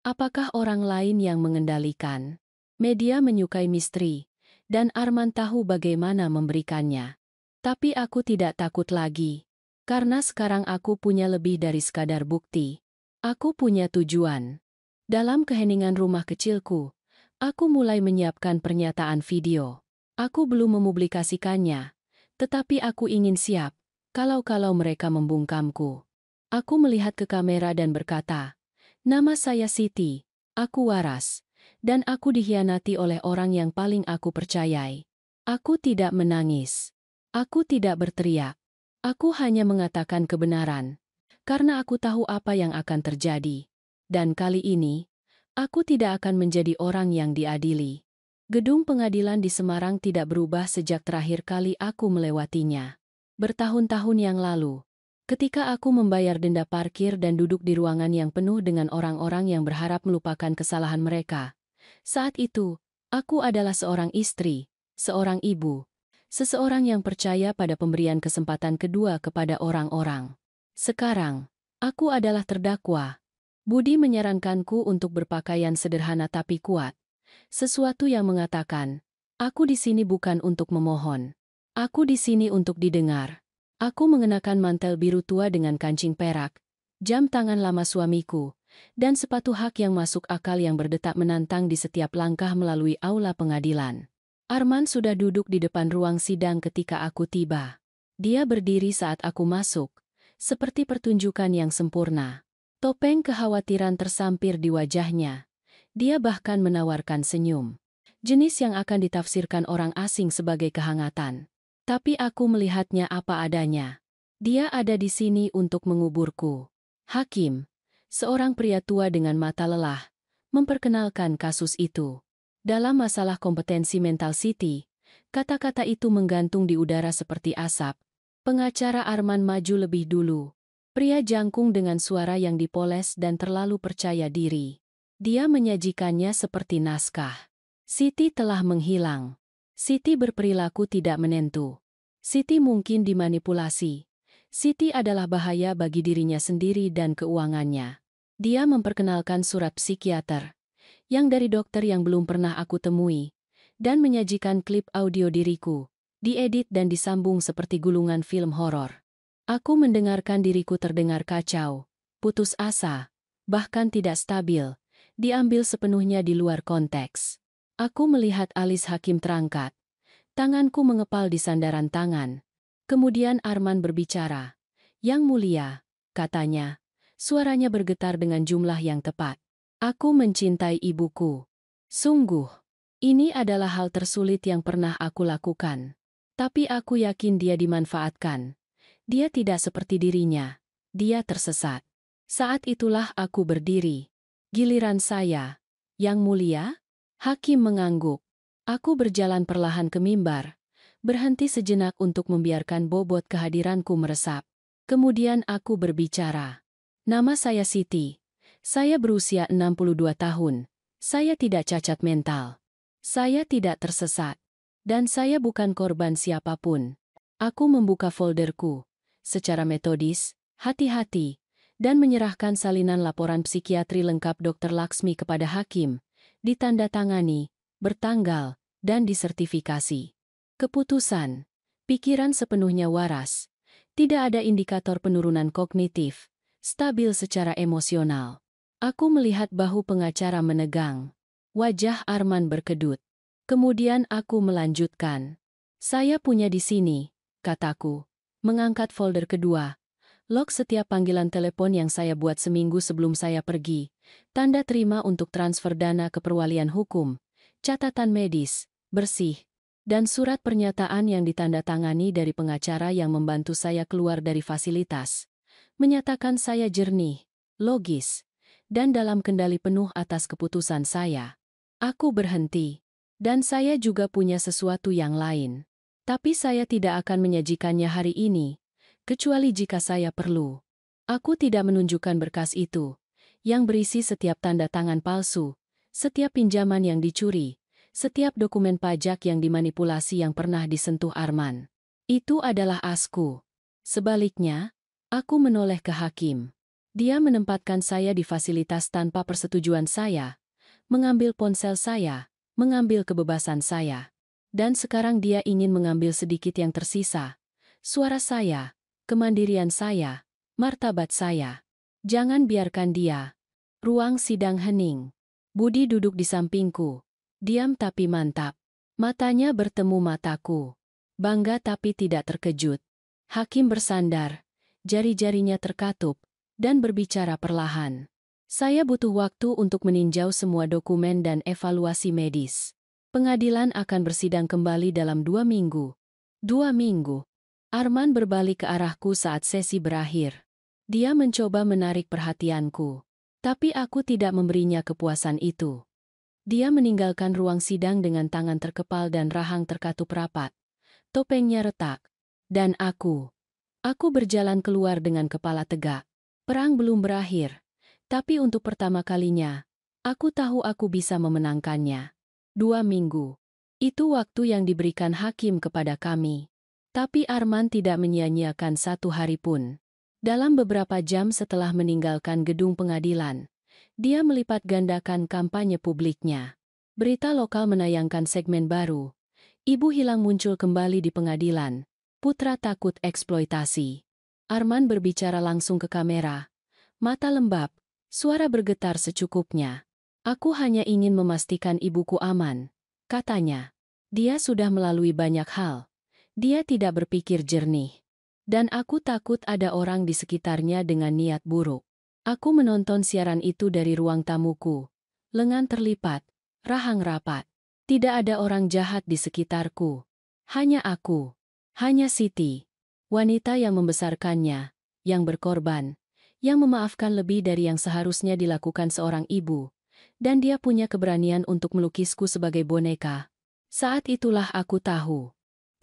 Apakah orang lain yang mengendalikan? Media menyukai misteri, dan Arman tahu bagaimana memberikannya. Tapi aku tidak takut lagi, karena sekarang aku punya lebih dari sekadar bukti. Aku punya tujuan. Dalam keheningan rumah kecilku, aku mulai menyiapkan pernyataan video. Aku belum mempublikasikannya, tetapi aku ingin siap, kalau mereka membungkamku. Aku melihat ke kamera dan berkata, "Nama saya Siti, aku waras, dan aku dikhianati oleh orang yang paling aku percayai." Aku tidak menangis. Aku tidak berteriak. Aku hanya mengatakan kebenaran, karena aku tahu apa yang akan terjadi. Dan kali ini, aku tidak akan menjadi orang yang diadili. Gedung pengadilan di Semarang tidak berubah sejak terakhir kali aku melewatinya. Bertahun-tahun yang lalu, ketika aku membayar denda parkir dan duduk di ruangan yang penuh dengan orang-orang yang berharap melupakan kesalahan mereka. Saat itu, aku adalah seorang istri, seorang ibu, seseorang yang percaya pada pemberian kesempatan kedua kepada orang-orang. Sekarang, aku adalah terdakwa. Budi menyarankanku untuk berpakaian sederhana tapi kuat. Sesuatu yang mengatakan, aku di sini bukan untuk memohon. Aku di sini untuk didengar. Aku mengenakan mantel biru tua dengan kancing perak, jam tangan lama suamiku, dan sepatu hak yang masuk akal yang berdetak menantang di setiap langkah melalui aula pengadilan. Arman sudah duduk di depan ruang sidang ketika aku tiba. Dia berdiri saat aku masuk, seperti pertunjukan yang sempurna. Topeng kekhawatiran tersampir di wajahnya. Dia bahkan menawarkan senyum. Jenis yang akan ditafsirkan orang asing sebagai kehangatan. Tapi aku melihatnya apa adanya. Dia ada di sini untuk menguburku. Hakim, seorang pria tua dengan mata lelah, memperkenalkan kasus itu. Dalam masalah kompetensi mental Siti, kata-kata itu menggantung di udara seperti asap. Pengacara Arman maju lebih dulu. Pria jangkung dengan suara yang dipoles dan terlalu percaya diri. Dia menyajikannya seperti naskah. Siti telah menghilang. Siti berperilaku tidak menentu. Siti mungkin dimanipulasi. Siti adalah bahaya bagi dirinya sendiri dan keuangannya. Dia memperkenalkan surat psikiater yang dari dokter yang belum pernah aku temui, dan menyajikan klip audio diriku, diedit dan disambung seperti gulungan film horor. Aku mendengarkan diriku terdengar kacau, putus asa, bahkan tidak stabil, diambil sepenuhnya di luar konteks. Aku melihat alis hakim terangkat. Tanganku mengepal di sandaran tangan. Kemudian Arman berbicara. "Yang mulia," katanya. Suaranya bergetar dengan jumlah yang tepat. "Aku mencintai ibuku. Sungguh, ini adalah hal tersulit yang pernah aku lakukan. Tapi aku yakin dia dimanfaatkan. Dia tidak seperti dirinya. Dia tersesat. Saat itulah aku berdiri. Giliran saya. Yang mulia? Hakim mengangguk. Aku berjalan perlahan ke mimbar. Berhenti sejenak untuk membiarkan bobot kehadiranku meresap. Kemudian aku berbicara. Nama saya Siti. Saya berusia 62 tahun. Saya tidak cacat mental. Saya tidak tersesat. Dan saya bukan korban siapapun. Aku membuka folderku. Secara metodis, hati-hati, dan menyerahkan salinan laporan psikiatri lengkap Dr. Laksmi kepada hakim, ditandatangani, bertanggal, dan disertifikasi. Keputusan. Pikiran sepenuhnya waras. Tidak ada indikator penurunan kognitif. Stabil secara emosional. Aku melihat bahu pengacara menegang. Wajah Arman berkedut. Kemudian aku melanjutkan. Saya punya di sini, kataku. Mengangkat folder kedua. Log setiap panggilan telepon yang saya buat seminggu sebelum saya pergi. Tanda terima untuk transfer dana ke perwalian hukum. Catatan medis, bersih. Dan surat pernyataan yang ditandatangani dari pengacara yang membantu saya keluar dari fasilitas. Menyatakan saya jernih, logis, dan dalam kendali penuh atas keputusan saya. Aku berhenti. Dan saya juga punya sesuatu yang lain. Tapi saya tidak akan menyajikannya hari ini, kecuali jika saya perlu. Aku tidak menunjukkan berkas itu, yang berisi setiap tanda tangan palsu, setiap pinjaman yang dicuri, setiap dokumen pajak yang dimanipulasi yang pernah disentuh Arman. Itu adalah asku. Sebaliknya, aku menoleh ke hakim. Dia menempatkan saya di fasilitas tanpa persetujuan saya, mengambil ponsel saya, mengambil kebebasan saya. Dan sekarang dia ingin mengambil sedikit yang tersisa. Suara saya, kemandirian saya, martabat saya. Jangan biarkan dia. Ruang sidang hening. Budi duduk di sampingku. Diam tapi mantap. Matanya bertemu mataku. Bangga tapi tidak terkejut. Hakim bersandar. Jari-jarinya terkatup. Dan berbicara perlahan. Saya butuh waktu untuk meninjau semua dokumen dan evaluasi medis. Pengadilan akan bersidang kembali dalam 2 minggu. 2 minggu. Arman berbalik ke arahku saat sesi berakhir. Dia mencoba menarik perhatianku. Tapi aku tidak memberinya kepuasan itu. Dia meninggalkan ruang sidang dengan tangan terkepal dan rahang terkatup rapat. Topengnya retak. Dan aku berjalan keluar dengan kepala tegak. Perang belum berakhir. Tapi untuk pertama kalinya, aku tahu aku bisa memenangkannya. 2 minggu. Itu waktu yang diberikan hakim kepada kami. Tapi Arman tidak menyia-nyiakan 1 hari pun. Dalam beberapa jam setelah meninggalkan gedung pengadilan, dia melipat gandakan kampanye publiknya. Berita lokal menayangkan segmen baru. Ibu hilang muncul kembali di pengadilan. Putra takut eksploitasi. Arman berbicara langsung ke kamera. Mata lembab, suara bergetar secukupnya. Aku hanya ingin memastikan ibuku aman, katanya. Dia sudah melalui banyak hal. Dia tidak berpikir jernih. Dan aku takut ada orang di sekitarnya dengan niat buruk. Aku menonton siaran itu dari ruang tamuku. Lengan terlipat, rahang rapat. Tidak ada orang jahat di sekitarku. Hanya aku. Hanya Siti. Wanita yang membesarkannya, yang berkorban, yang memaafkan lebih dari yang seharusnya dilakukan seorang ibu. Dan dia punya keberanian untuk melukisku sebagai boneka. Saat itulah aku tahu.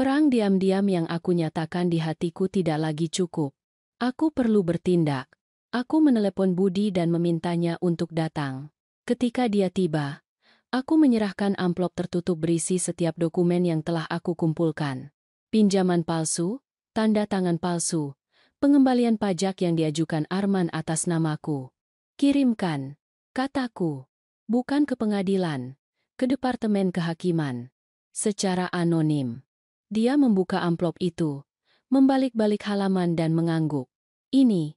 Perang diam-diam yang aku nyatakan di hatiku tidak lagi cukup. Aku perlu bertindak. Aku menelepon Budi dan memintanya untuk datang. Ketika dia tiba, aku menyerahkan amplop tertutup berisi setiap dokumen yang telah aku kumpulkan. Pinjaman palsu, tanda tangan palsu, pengembalian pajak yang diajukan Arman atas namaku. Kirimkan, kataku. Bukan ke pengadilan, ke Departemen Kehakiman. Secara anonim. Dia membuka amplop itu, membalik-balik halaman dan mengangguk. Ini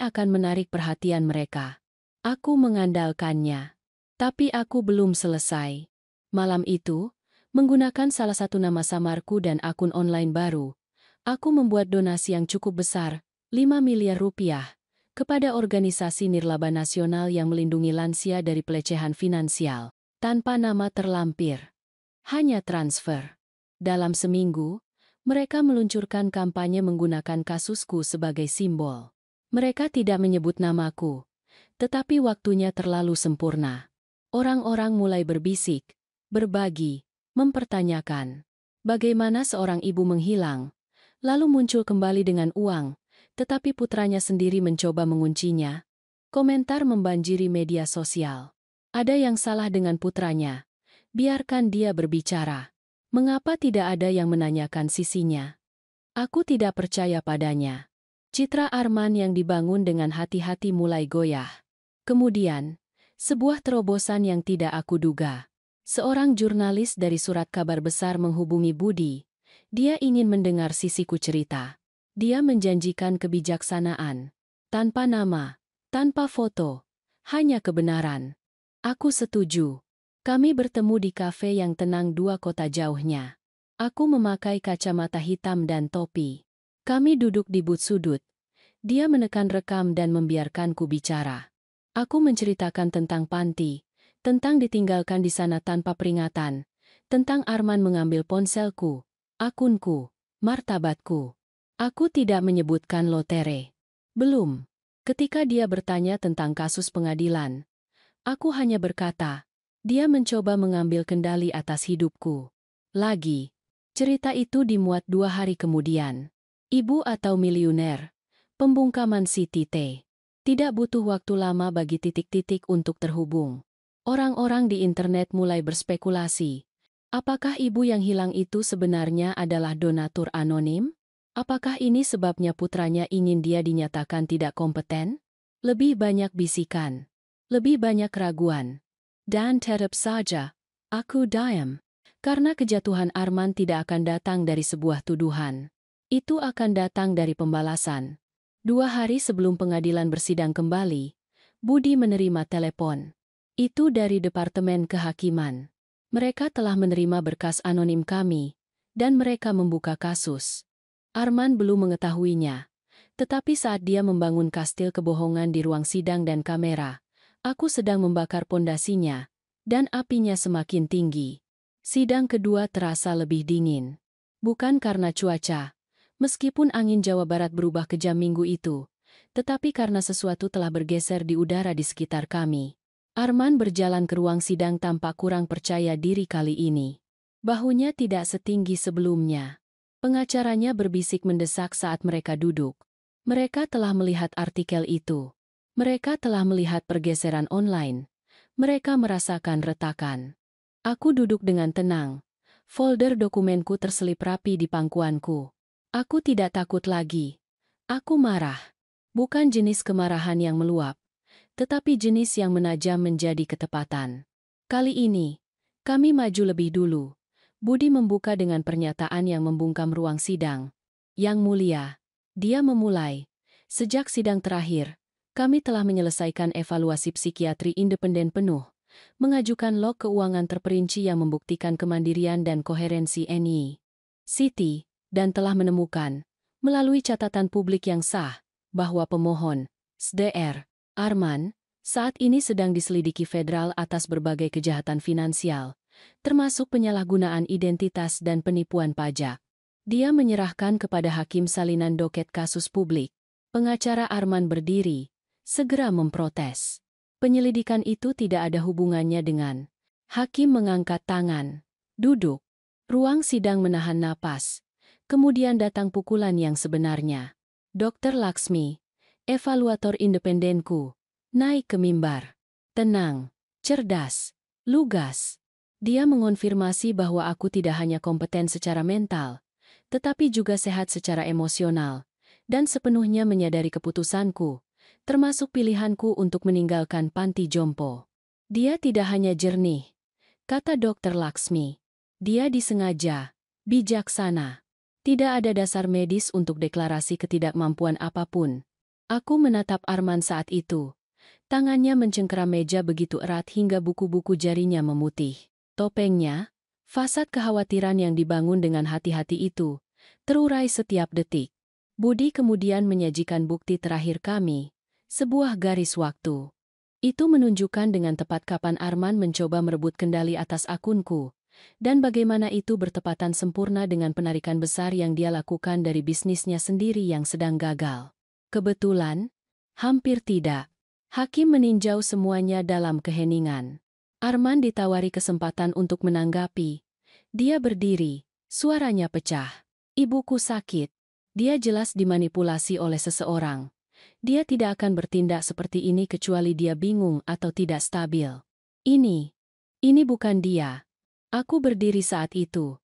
akan menarik perhatian mereka. Aku mengandalkannya. Tapi aku belum selesai. Malam itu, menggunakan salah satu nama samarku dan akun online baru, aku membuat donasi yang cukup besar, 5 miliar rupiah, kepada organisasi nirlaba nasional yang melindungi lansia dari pelecehan finansial, tanpa nama terlampir. Hanya transfer. Dalam seminggu, Mereka meluncurkan kampanye menggunakan kasusku sebagai simbol. Mereka tidak menyebut namaku, tetapi waktunya terlalu sempurna. Orang-orang mulai berbisik, berbagi, mempertanyakan. Bagaimana seorang ibu menghilang, lalu muncul kembali dengan uang, tetapi putranya sendiri mencoba menguncinya? Komentar membanjiri media sosial. Ada yang salah dengan putranya. Biarkan dia berbicara. Mengapa tidak ada yang menanyakan sisinya? Aku tidak percaya padanya. Citra Arman yang dibangun dengan hati-hati mulai goyah. Kemudian, sebuah terobosan yang tidak aku duga. Seorang jurnalis dari surat kabar besar menghubungi Budi. Dia ingin mendengar sisiku cerita. Dia menjanjikan kebijaksanaan. Tanpa nama, tanpa foto, hanya kebenaran. Aku setuju. Kami bertemu di kafe yang tenang 2 kota jauhnya. Aku memakai kacamata hitam dan topi. Kami duduk di but sudut. Dia menekan rekam dan membiarkanku bicara. Aku menceritakan tentang panti, tentang ditinggalkan di sana tanpa peringatan, tentang Arman mengambil ponselku, akunku, martabatku. Aku tidak menyebutkan lotere. Belum. Ketika dia bertanya tentang kasus pengadilan, aku hanya berkata, dia mencoba mengambil kendali atas hidupku. Lagi, cerita itu dimuat 2 hari kemudian. Ibu atau miliuner. Pembungkaman si Tite. Tidak butuh waktu lama bagi titik-titik untuk terhubung. Orang-orang di internet mulai berspekulasi. Apakah ibu yang hilang itu sebenarnya adalah donatur anonim? Apakah ini sebabnya putranya ingin dia dinyatakan tidak kompeten? Lebih banyak bisikan. Lebih banyak keraguan. Dan tetap saja, aku diam. Karena kejatuhan Arman tidak akan datang dari sebuah tuduhan. Itu akan datang dari pembalasan. 2 hari sebelum pengadilan bersidang kembali, Budi menerima telepon. Itu dari Departemen Kehakiman. Mereka telah menerima berkas anonim kami, dan mereka membuka kasus. Arman belum mengetahuinya. Tetapi saat dia membangun kastil kebohongan di ruang sidang dan kamera, aku sedang membakar pondasinya, dan apinya semakin tinggi. Sidang kedua terasa lebih dingin. Bukan karena cuaca, meskipun angin Jawa Barat berubah kejam minggu itu, tetapi karena sesuatu telah bergeser di udara di sekitar kami. Arman berjalan ke ruang sidang tanpa kurang percaya diri kali ini. Bahunya tidak setinggi sebelumnya. Pengacaranya berbisik mendesak saat mereka duduk. Mereka telah melihat artikel itu. Mereka telah melihat pergeseran online. Mereka merasakan retakan. Aku duduk dengan tenang. Folder dokumenku terselip rapi di pangkuanku. Aku tidak takut lagi. Aku marah. Bukan jenis kemarahan yang meluap, tetapi jenis yang menajam menjadi ketepatan. Kali ini, kami maju lebih dulu. Budi membuka dengan pernyataan yang membungkam ruang sidang. Yang mulia, dia memulai. Sejak sidang terakhir, kami telah menyelesaikan evaluasi psikiatri independen penuh, mengajukan log keuangan terperinci yang membuktikan kemandirian dan koherensi NI Siti, dan telah menemukan, melalui catatan publik yang sah, bahwa pemohon, SDR, Arman, saat ini sedang diselidiki federal atas berbagai kejahatan finansial, termasuk penyalahgunaan identitas dan penipuan pajak. Dia menyerahkan kepada hakim salinan doket kasus publik. Pengacara Arman berdiri, segera memprotes. Penyelidikan itu tidak ada hubungannya dengan. Hakim mengangkat tangan. Duduk. Ruang sidang menahan napas. Kemudian datang pukulan yang sebenarnya. Dr. Laksmi, evaluator independenku, naik ke mimbar. Tenang, cerdas, lugas. Dia mengonfirmasi bahwa aku tidak hanya kompeten secara mental, tetapi juga sehat secara emosional, dan sepenuhnya menyadari keputusanku, termasuk pilihanku untuk meninggalkan panti jompo. Dia tidak hanya jernih, kata Dr. Laksmi. Dia disengaja, bijaksana. Tidak ada dasar medis untuk deklarasi ketidakmampuan apapun. Aku menatap Arman saat itu. Tangannya mencengkeram meja begitu erat hingga buku-buku jarinya memutih. Topengnya, fasad kekhawatiran yang dibangun dengan hati-hati itu, terurai setiap detik. Budi kemudian menyajikan bukti terakhir kami, sebuah garis waktu. Itu menunjukkan dengan tepat kapan Arman mencoba merebut kendali atas akunku, dan bagaimana itu bertepatan sempurna dengan penarikan besar yang dia lakukan dari bisnisnya sendiri yang sedang gagal. Kebetulan? Hampir tidak. Hakim meninjau semuanya dalam keheningan. Arman ditawari kesempatan untuk menanggapi. Dia berdiri, suaranya pecah. Ibuku sakit. Dia jelas dimanipulasi oleh seseorang. Dia tidak akan bertindak seperti ini kecuali dia bingung atau tidak stabil. Ini bukan dia. Aku berdiri saat itu.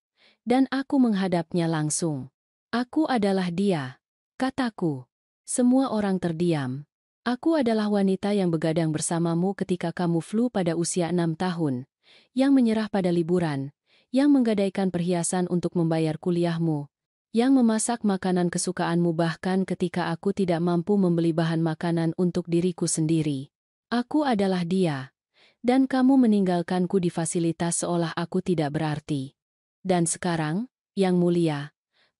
Dan aku menghadapnya langsung. Aku adalah dia. Kataku. Semua orang terdiam. Aku adalah wanita yang begadang bersamamu ketika kamu flu pada usia 6 tahun. Yang menyerah pada liburan. Yang menggadaikan perhiasan untuk membayar kuliahmu. Yang memasak makanan kesukaanmu bahkan ketika aku tidak mampu membeli bahan makanan untuk diriku sendiri. Aku adalah dia. Dan kamu meninggalkanku di fasilitas seolah aku tidak berarti. Dan sekarang, Yang Mulia,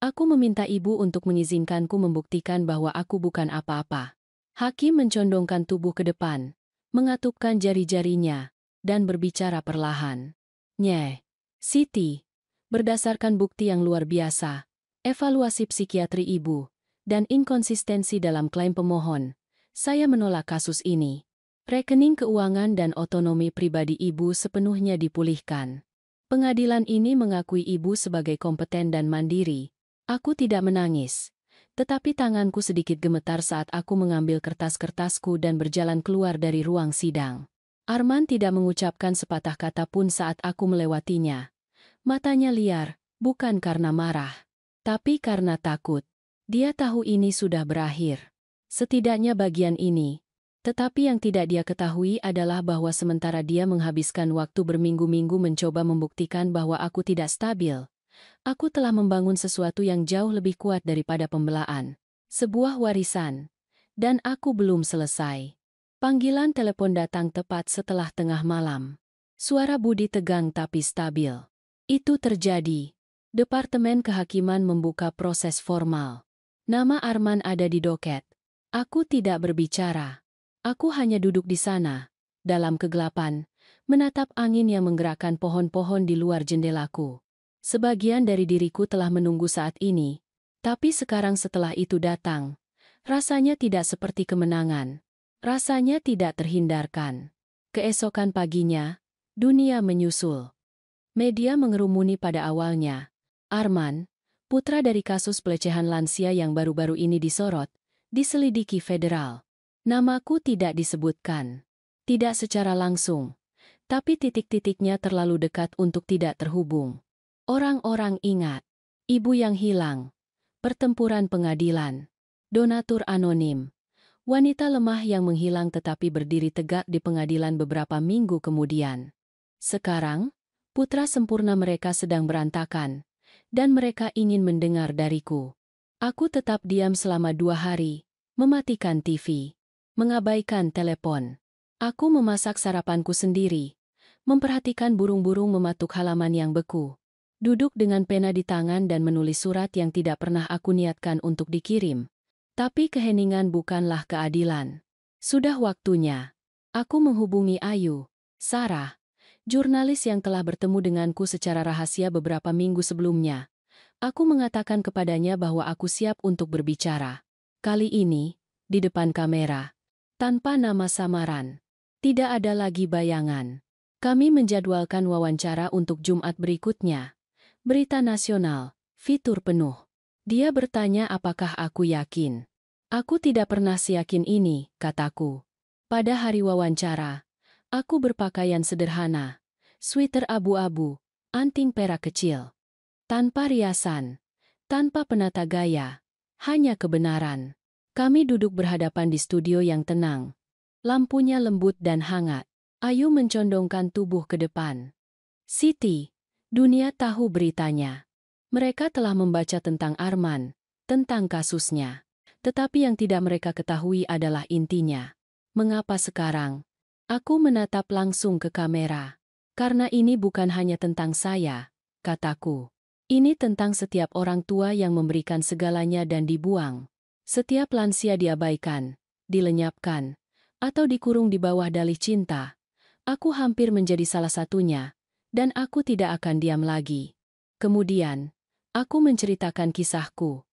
aku meminta ibu untuk mengizinkanku membuktikan bahwa aku bukan apa-apa. Hakim mencondongkan tubuh ke depan, mengatupkan jari-jarinya, dan berbicara perlahan. Nyeh, Siti, berdasarkan bukti yang luar biasa, evaluasi psikiatri ibu, dan inkonsistensi dalam klaim pemohon, saya menolak kasus ini. Rekening keuangan dan otonomi pribadi ibu sepenuhnya dipulihkan. Pengadilan ini mengakui ibu sebagai kompeten dan mandiri. Aku tidak menangis. Tetapi tanganku sedikit gemetar saat aku mengambil kertas-kertasku dan berjalan keluar dari ruang sidang. Arman tidak mengucapkan sepatah kata pun saat aku melewatinya. Matanya liar, bukan karena marah, tapi karena takut. Dia tahu ini sudah berakhir. Setidaknya bagian ini. Tetapi yang tidak dia ketahui adalah bahwa sementara dia menghabiskan waktu berminggu-minggu mencoba membuktikan bahwa aku tidak stabil, aku telah membangun sesuatu yang jauh lebih kuat daripada pembelaan. Sebuah warisan. Dan aku belum selesai. Panggilan telepon datang tepat setelah tengah malam. Suara Budi tegang tapi stabil. Itu terjadi. Departemen Kehakiman membuka proses formal. Nama Arman ada di doket. Aku tidak berbicara. Aku hanya duduk di sana, dalam kegelapan, menatap angin yang menggerakkan pohon-pohon di luar jendelaku. Sebagian dari diriku telah menunggu saat ini, tapi sekarang setelah itu datang, rasanya tidak seperti kemenangan. Rasanya tidak terhindarkan. Keesokan paginya, dunia menyusul. Media mengerumuni pada awalnya. Arman, putra dari kasus pelecehan lansia yang baru-baru ini disorot, diselidiki federal. Namaku tidak disebutkan. Tidak secara langsung. Tapi titik-titiknya terlalu dekat untuk tidak terhubung. Orang-orang ingat. Ibu yang hilang. Pertempuran pengadilan. Donatur anonim. Wanita lemah yang menghilang tetapi berdiri tegak di pengadilan beberapa minggu kemudian. Sekarang, putra sempurna mereka sedang berantakan. Dan mereka ingin mendengar dariku. Aku tetap diam selama 2 hari. Mematikan TV. Mengabaikan telepon. Aku memasak sarapanku sendiri. Memperhatikan burung-burung mematuk halaman yang beku. Duduk dengan pena di tangan dan menulis surat yang tidak pernah aku niatkan untuk dikirim. Tapi keheningan bukanlah keadilan. Sudah waktunya. Aku menghubungi Ayu, Sarah, jurnalis yang telah bertemu denganku secara rahasia beberapa minggu sebelumnya. Aku mengatakan kepadanya bahwa aku siap untuk berbicara. Kali ini, di depan kamera. Tanpa nama samaran. Tidak ada lagi bayangan. Kami menjadwalkan wawancara untuk Jumat berikutnya. Berita nasional, fitur penuh. Dia bertanya apakah aku yakin. Aku tidak pernah seyakin ini, kataku. Pada hari wawancara, aku berpakaian sederhana. Sweater abu-abu, anting perak kecil. Tanpa riasan. Tanpa penata gaya. Hanya kebenaran. Kami duduk berhadapan di studio yang tenang. Lampunya lembut dan hangat. Ayu mencondongkan tubuh ke depan. Siti, dunia tahu beritanya. Mereka telah membaca tentang Arman, tentang kasusnya. Tetapi yang tidak mereka ketahui adalah intinya. Mengapa sekarang? Aku menatap langsung ke kamera. Karena ini bukan hanya tentang saya, kataku. Ini tentang setiap orang tua yang memberikan segalanya dan dibuang. Setiap lansia diabaikan, dilenyapkan, atau dikurung di bawah dalih cinta. Aku hampir menjadi salah satunya, Dan aku tidak akan diam lagi. Kemudian, aku menceritakan kisahku.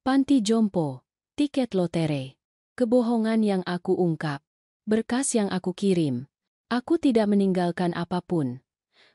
Panti jompo, tiket lotre, kebohongan yang aku ungkap, berkas yang aku kirim. Aku tidak meninggalkan apapun.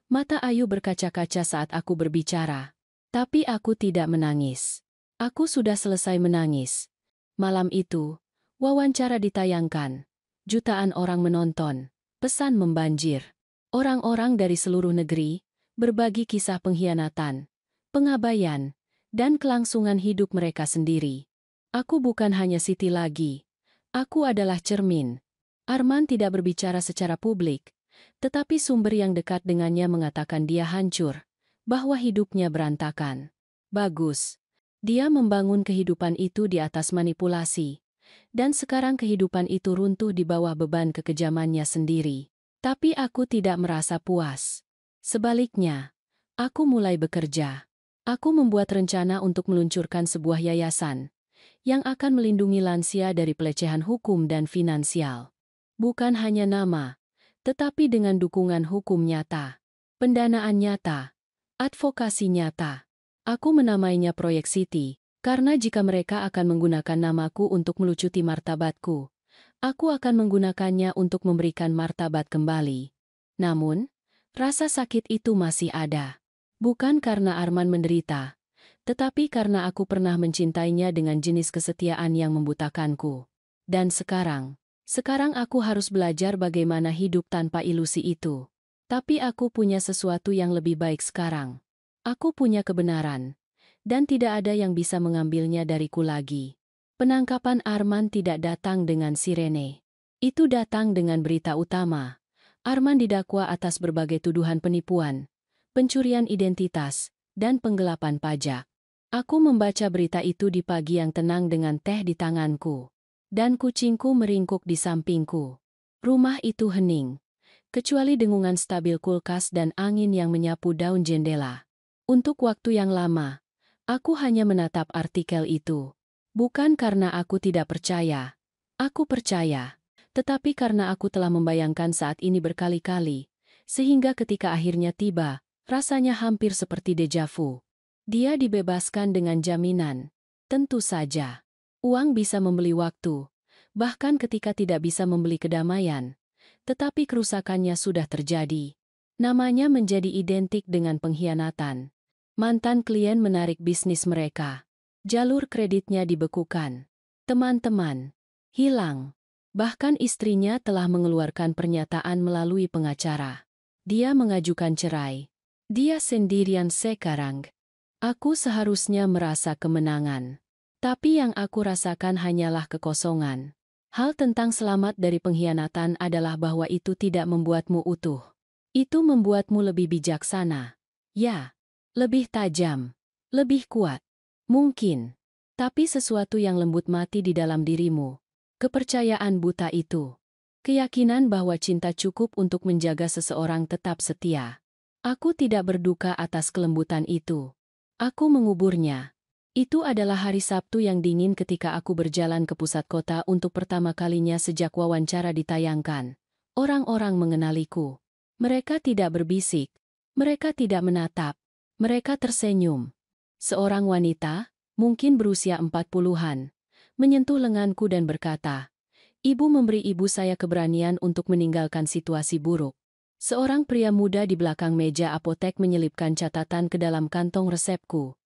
Mata Ayu berkaca-kaca saat aku berbicara. Tapi aku tidak menangis. Aku sudah selesai menangis. Malam itu, wawancara ditayangkan. Jutaan orang menonton. Pesan membanjir. Orang-orang dari seluruh negeri berbagi kisah pengkhianatan, pengabaian, dan kelangsungan hidup mereka sendiri. Aku bukan hanya Siti lagi. Aku adalah cermin. Arman tidak berbicara secara publik, tetapi sumber yang dekat dengannya mengatakan dia hancur, bahwa hidupnya berantakan. Bagus. Dia membangun kehidupan itu di atas manipulasi. Dan sekarang kehidupan itu runtuh di bawah beban kekejamannya sendiri. Tapi aku tidak merasa puas. Sebaliknya, aku mulai bekerja. Aku membuat rencana untuk meluncurkan sebuah yayasan yang akan melindungi lansia dari pelecehan hukum dan finansial. Bukan hanya nama, tetapi dengan dukungan hukum nyata, pendanaan nyata, advokasi nyata. Aku menamainya Proyek Siti, karena jika mereka akan menggunakan namaku untuk melucuti martabatku, aku akan menggunakannya untuk memberikan martabat kembali. Namun, rasa sakit itu masih ada. Bukan karena Arman menderita, tetapi karena aku pernah mencintainya dengan jenis kesetiaan yang membutakanku. Dan sekarang aku harus belajar bagaimana hidup tanpa ilusi itu. Tapi aku punya sesuatu yang lebih baik sekarang. Aku punya kebenaran, dan tidak ada yang bisa mengambilnya dariku lagi. Penangkapan Arman tidak datang dengan sirene. Itu datang dengan berita utama. Arman didakwa atas berbagai tuduhan penipuan, pencurian identitas, dan penggelapan pajak. Aku membaca berita itu di pagi yang tenang dengan teh di tanganku. Dan kucingku meringkuk di sampingku. Rumah itu hening, kecuali dengungan stabil kulkas dan angin yang menyapu daun jendela. Untuk waktu yang lama, aku hanya menatap artikel itu. Bukan karena aku tidak percaya. Aku percaya. Tetapi karena aku telah membayangkan saat ini berkali-kali, sehingga ketika akhirnya tiba, rasanya hampir seperti deja vu. Dia dibebaskan dengan jaminan. Tentu saja. Uang bisa membeli waktu, bahkan ketika tidak bisa membeli kedamaian. Tetapi kerusakannya sudah terjadi. Namanya menjadi identik dengan pengkhianatan. Mantan klien menarik bisnis mereka. Jalur kreditnya dibekukan. Teman-teman hilang. Bahkan istrinya telah mengeluarkan pernyataan melalui pengacara. Dia mengajukan cerai. Dia sendirian sekarang. Aku seharusnya merasa kemenangan. Tapi yang aku rasakan hanyalah kekosongan. Hal tentang selamat dari pengkhianatan adalah bahwa itu tidak membuatmu utuh. Itu membuatmu lebih bijaksana. Ya, lebih tajam, lebih kuat. Mungkin. Tapi sesuatu yang lembut mati di dalam dirimu. Kepercayaan buta itu. Keyakinan bahwa cinta cukup untuk menjaga seseorang tetap setia. Aku tidak berduka atas kelembutan itu. Aku menguburnya. Itu adalah hari Sabtu yang dingin ketika aku berjalan ke pusat kota untuk pertama kalinya sejak wawancara ditayangkan. Orang-orang mengenaliku. Mereka tidak berbisik. Mereka tidak menatap. Mereka tersenyum. Seorang wanita, mungkin berusia 40-an, menyentuh lenganku dan berkata, "Ibu memberi ibu saya keberanian untuk meninggalkan situasi buruk." Seorang pria muda di belakang meja apotek menyelipkan catatan ke dalam kantong resepku.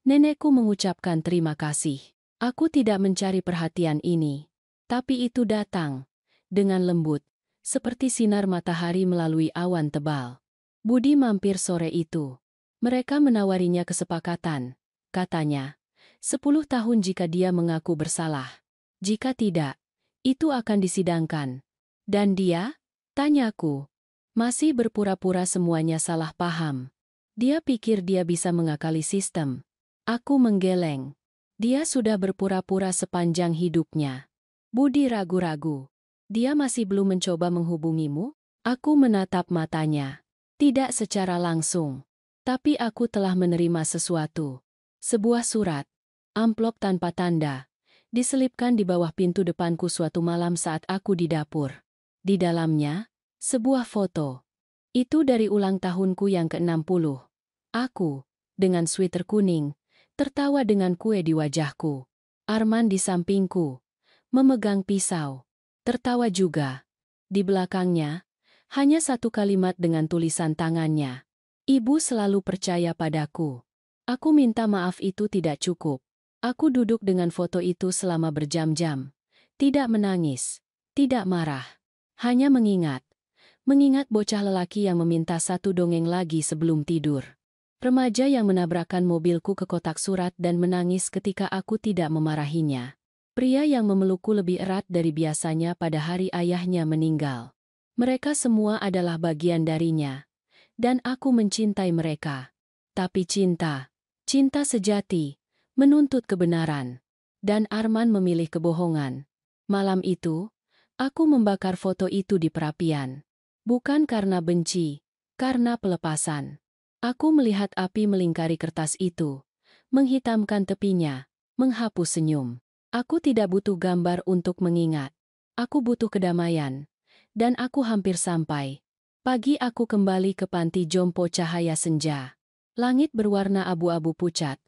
Nenekku mengucapkan terima kasih. Aku tidak mencari perhatian ini. Tapi itu datang. Dengan lembut, seperti sinar matahari melalui awan tebal. Budi mampir sore itu. Mereka menawarinya kesepakatan. Katanya, 10 tahun jika dia mengaku bersalah. Jika tidak, itu akan disidangkan. Dan dia? Tanyaku. Masih berpura-pura semuanya salah paham. Dia pikir dia bisa mengakali sistem. Aku menggeleng. Dia sudah berpura-pura sepanjang hidupnya. Budi ragu-ragu. Dia masih belum mencoba menghubungimu? Aku menatap matanya. Tidak secara langsung. Tapi aku telah menerima sesuatu. Sebuah surat. Amplop tanpa tanda. Diselipkan di bawah pintu depanku suatu malam saat aku di dapur. Di dalamnya, sebuah foto. Itu dari ulang tahunku yang ke-60. Aku, dengan sweater kuning, tertawa dengan kue di wajahku. Arman di sampingku, memegang pisau, tertawa juga. Di belakangnya, hanya satu kalimat dengan tulisan tangannya. Ibu selalu percaya padaku. Aku minta maaf itu tidak cukup. Aku duduk dengan foto itu selama berjam-jam. Tidak menangis, tidak marah. Hanya mengingat. Mengingat bocah lelaki yang meminta satu dongeng lagi sebelum tidur. Remaja yang menabrakkan mobilku ke kotak surat dan menangis ketika aku tidak memarahinya. Pria yang memelukku lebih erat dari biasanya pada hari ayahnya meninggal. Mereka semua adalah bagian darinya. Dan aku mencintai mereka. Tapi cinta, cinta sejati, menuntut kebenaran. Dan Arman memilih kebohongan. Malam itu, aku membakar foto itu di perapian. Bukan karena benci, karena pelepasan. Aku melihat api melingkari kertas itu, menghitamkan tepinya, menghapus senyum. Aku tidak butuh gambar untuk mengingat. Aku butuh kedamaian. Dan aku hampir sampai. Pagi aku kembali ke panti jompo cahaya senja. Langit berwarna abu-abu pucat.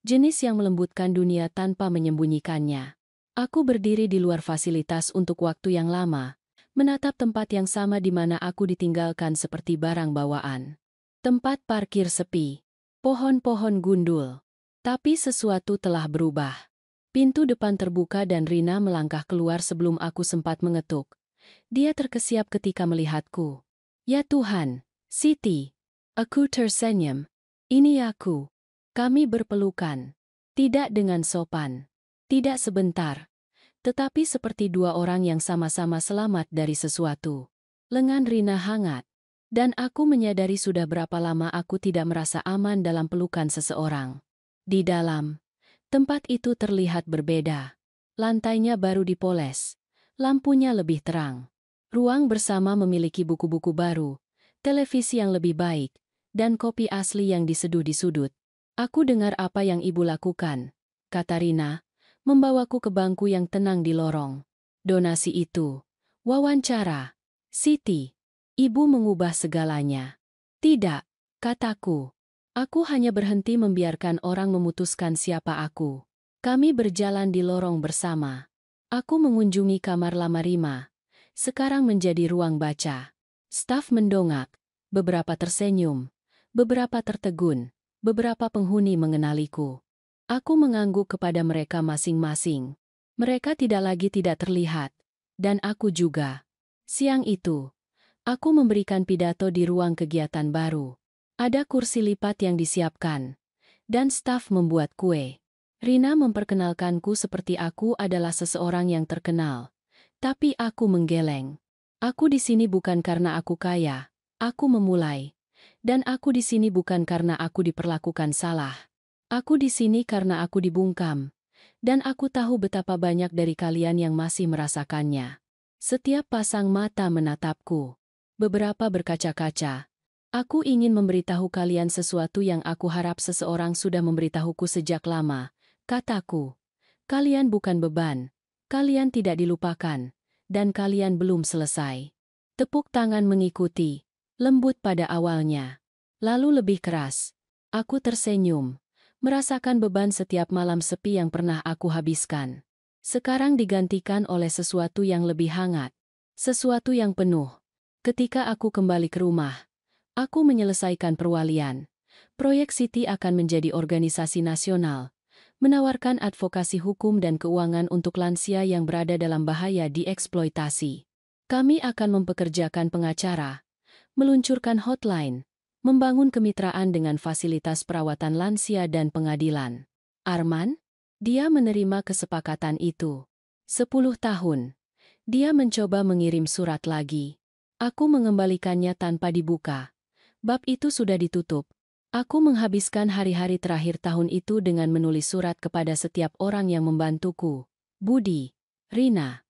Jenis yang melembutkan dunia tanpa menyembunyikannya. Aku berdiri di luar fasilitas untuk waktu yang lama, menatap tempat yang sama di mana aku ditinggalkan seperti barang bawaan. Tempat parkir sepi. Pohon-pohon gundul. Tapi sesuatu telah berubah. Pintu depan terbuka dan Rina melangkah keluar sebelum aku sempat mengetuk. Dia terkesiap ketika melihatku. Ya Tuhan, Siti. Aku tersenyum. Ini aku. Kami berpelukan. Tidak dengan sopan. Tidak sebentar. Tetapi seperti dua orang yang sama-sama selamat dari sesuatu. Lengan Rina hangat. Dan aku menyadari sudah berapa lama aku tidak merasa aman dalam pelukan seseorang. Di dalam, tempat itu terlihat berbeda. Lantainya baru dipoles. Lampunya lebih terang. Ruang bersama memiliki buku-buku baru, televisi yang lebih baik, dan kopi asli yang diseduh di sudut. Aku dengar apa yang ibu lakukan, kata Rina, membawaku ke bangku yang tenang di lorong. Donasi itu. Wawancara. Siti. Ibu mengubah segalanya. Tidak, kataku. Aku hanya berhenti membiarkan orang memutuskan siapa aku. Kami berjalan di lorong bersama. Aku mengunjungi kamar lama Rima. Sekarang menjadi ruang baca. Staf mendongak. Beberapa tersenyum. Beberapa tertegun. Beberapa penghuni mengenaliku. Aku mengangguk kepada mereka masing-masing. Mereka tidak lagi tidak terlihat. Dan aku juga. Siang itu, aku memberikan pidato di ruang kegiatan baru. Ada kursi lipat yang disiapkan. Dan staf membuat kue. Rina memperkenalkanku seperti aku adalah seseorang yang terkenal. Tapi aku menggeleng. Aku di sini bukan karena aku kaya. Aku memulai. Dan aku di sini bukan karena aku diperlakukan salah. Aku di sini karena aku dibungkam. Dan aku tahu betapa banyak dari kalian yang masih merasakannya. Setiap pasang mata menatapku. Beberapa berkaca-kaca. Aku ingin memberitahu kalian sesuatu yang aku harap seseorang sudah memberitahuku sejak lama. Kataku. Kalian bukan beban. Kalian tidak dilupakan. Dan kalian belum selesai. Tepuk tangan mengikuti. Lembut pada awalnya. Lalu lebih keras. Aku tersenyum. Merasakan beban setiap malam sepi yang pernah aku habiskan. Sekarang digantikan oleh sesuatu yang lebih hangat. Sesuatu yang penuh. Ketika aku kembali ke rumah, aku menyelesaikan perwalian. Proyek Siti akan menjadi organisasi nasional. Menawarkan advokasi hukum dan keuangan untuk lansia yang berada dalam bahaya dieksploitasi. Kami akan mempekerjakan pengacara, meluncurkan hotline, membangun kemitraan dengan fasilitas perawatan lansia dan pengadilan. Arman? Dia menerima kesepakatan itu. 10 tahun. Dia mencoba mengirim surat lagi. Aku mengembalikannya tanpa dibuka. Bab itu sudah ditutup. Aku menghabiskan hari-hari terakhir tahun itu dengan menulis surat kepada setiap orang yang membantuku. Budi, Rina,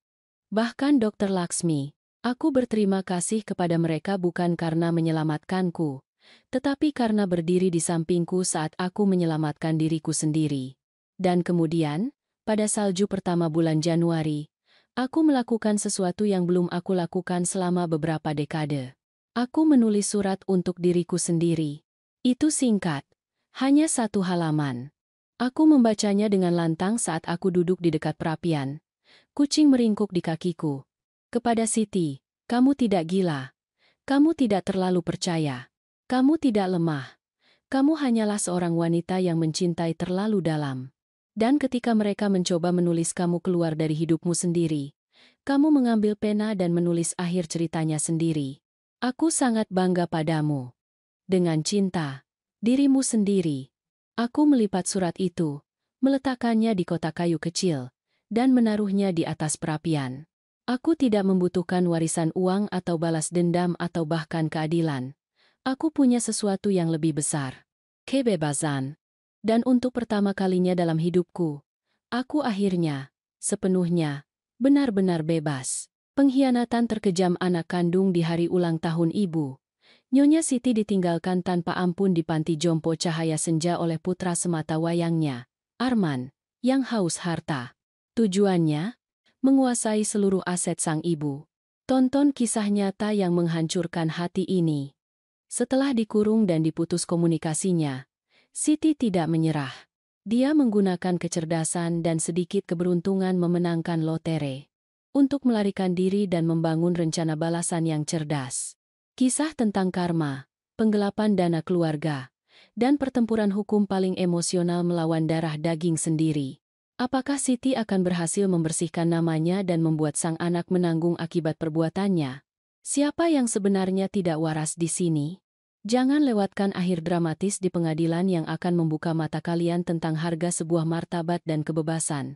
bahkan Dr. Laksmi. Aku berterima kasih kepada mereka bukan karena menyelamatkanku, tetapi karena berdiri di sampingku saat aku menyelamatkan diriku sendiri. Dan kemudian, pada salju pertama bulan Januari, aku melakukan sesuatu yang belum aku lakukan selama beberapa dekade. Aku menulis surat untuk diriku sendiri. Itu singkat. Hanya 1 halaman. Aku membacanya dengan lantang saat aku duduk di dekat perapian. Kucing meringkuk di kakiku. Kepada Siti, kamu tidak gila. Kamu tidak terlalu percaya. Kamu tidak lemah. Kamu hanyalah seorang wanita yang mencintai terlalu dalam. Dan ketika mereka mencoba menulis kamu keluar dari hidupmu sendiri, kamu mengambil pena dan menulis akhir ceritanya sendiri. Aku sangat bangga padamu. Dengan cinta, dirimu sendiri. Aku melipat surat itu, meletakkannya di kotak kayu kecil, dan menaruhnya di atas perapian. Aku tidak membutuhkan warisan uang atau balas dendam atau bahkan keadilan. Aku punya sesuatu yang lebih besar. Kebebasan. Dan untuk pertama kalinya dalam hidupku, aku akhirnya, sepenuhnya, benar-benar bebas. Pengkhianatan terkejam anak kandung di hari ulang tahun ibu. Nyonya Siti ditinggalkan tanpa ampun di panti jompo cahaya senja oleh putra semata wayangnya, Arman, yang haus harta. Tujuannya? Menguasai seluruh aset sang ibu. Tonton kisah nyata yang menghancurkan hati ini. Setelah dikurung dan diputus komunikasinya, Siti tidak menyerah. Dia menggunakan kecerdasan dan sedikit keberuntungan memenangkan lotre untuk melarikan diri dan membangun rencana balasan yang cerdas. Kisah tentang karma, penggelapan dana keluarga, dan pertempuran hukum paling emosional melawan darah daging sendiri. Apakah Siti akan berhasil membersihkan namanya dan membuat sang anak menanggung akibat perbuatannya? Siapa yang sebenarnya tidak waras di sini? Jangan lewatkan akhir dramatis di pengadilan yang akan membuka mata kalian tentang harga sebuah martabat dan kebebasan.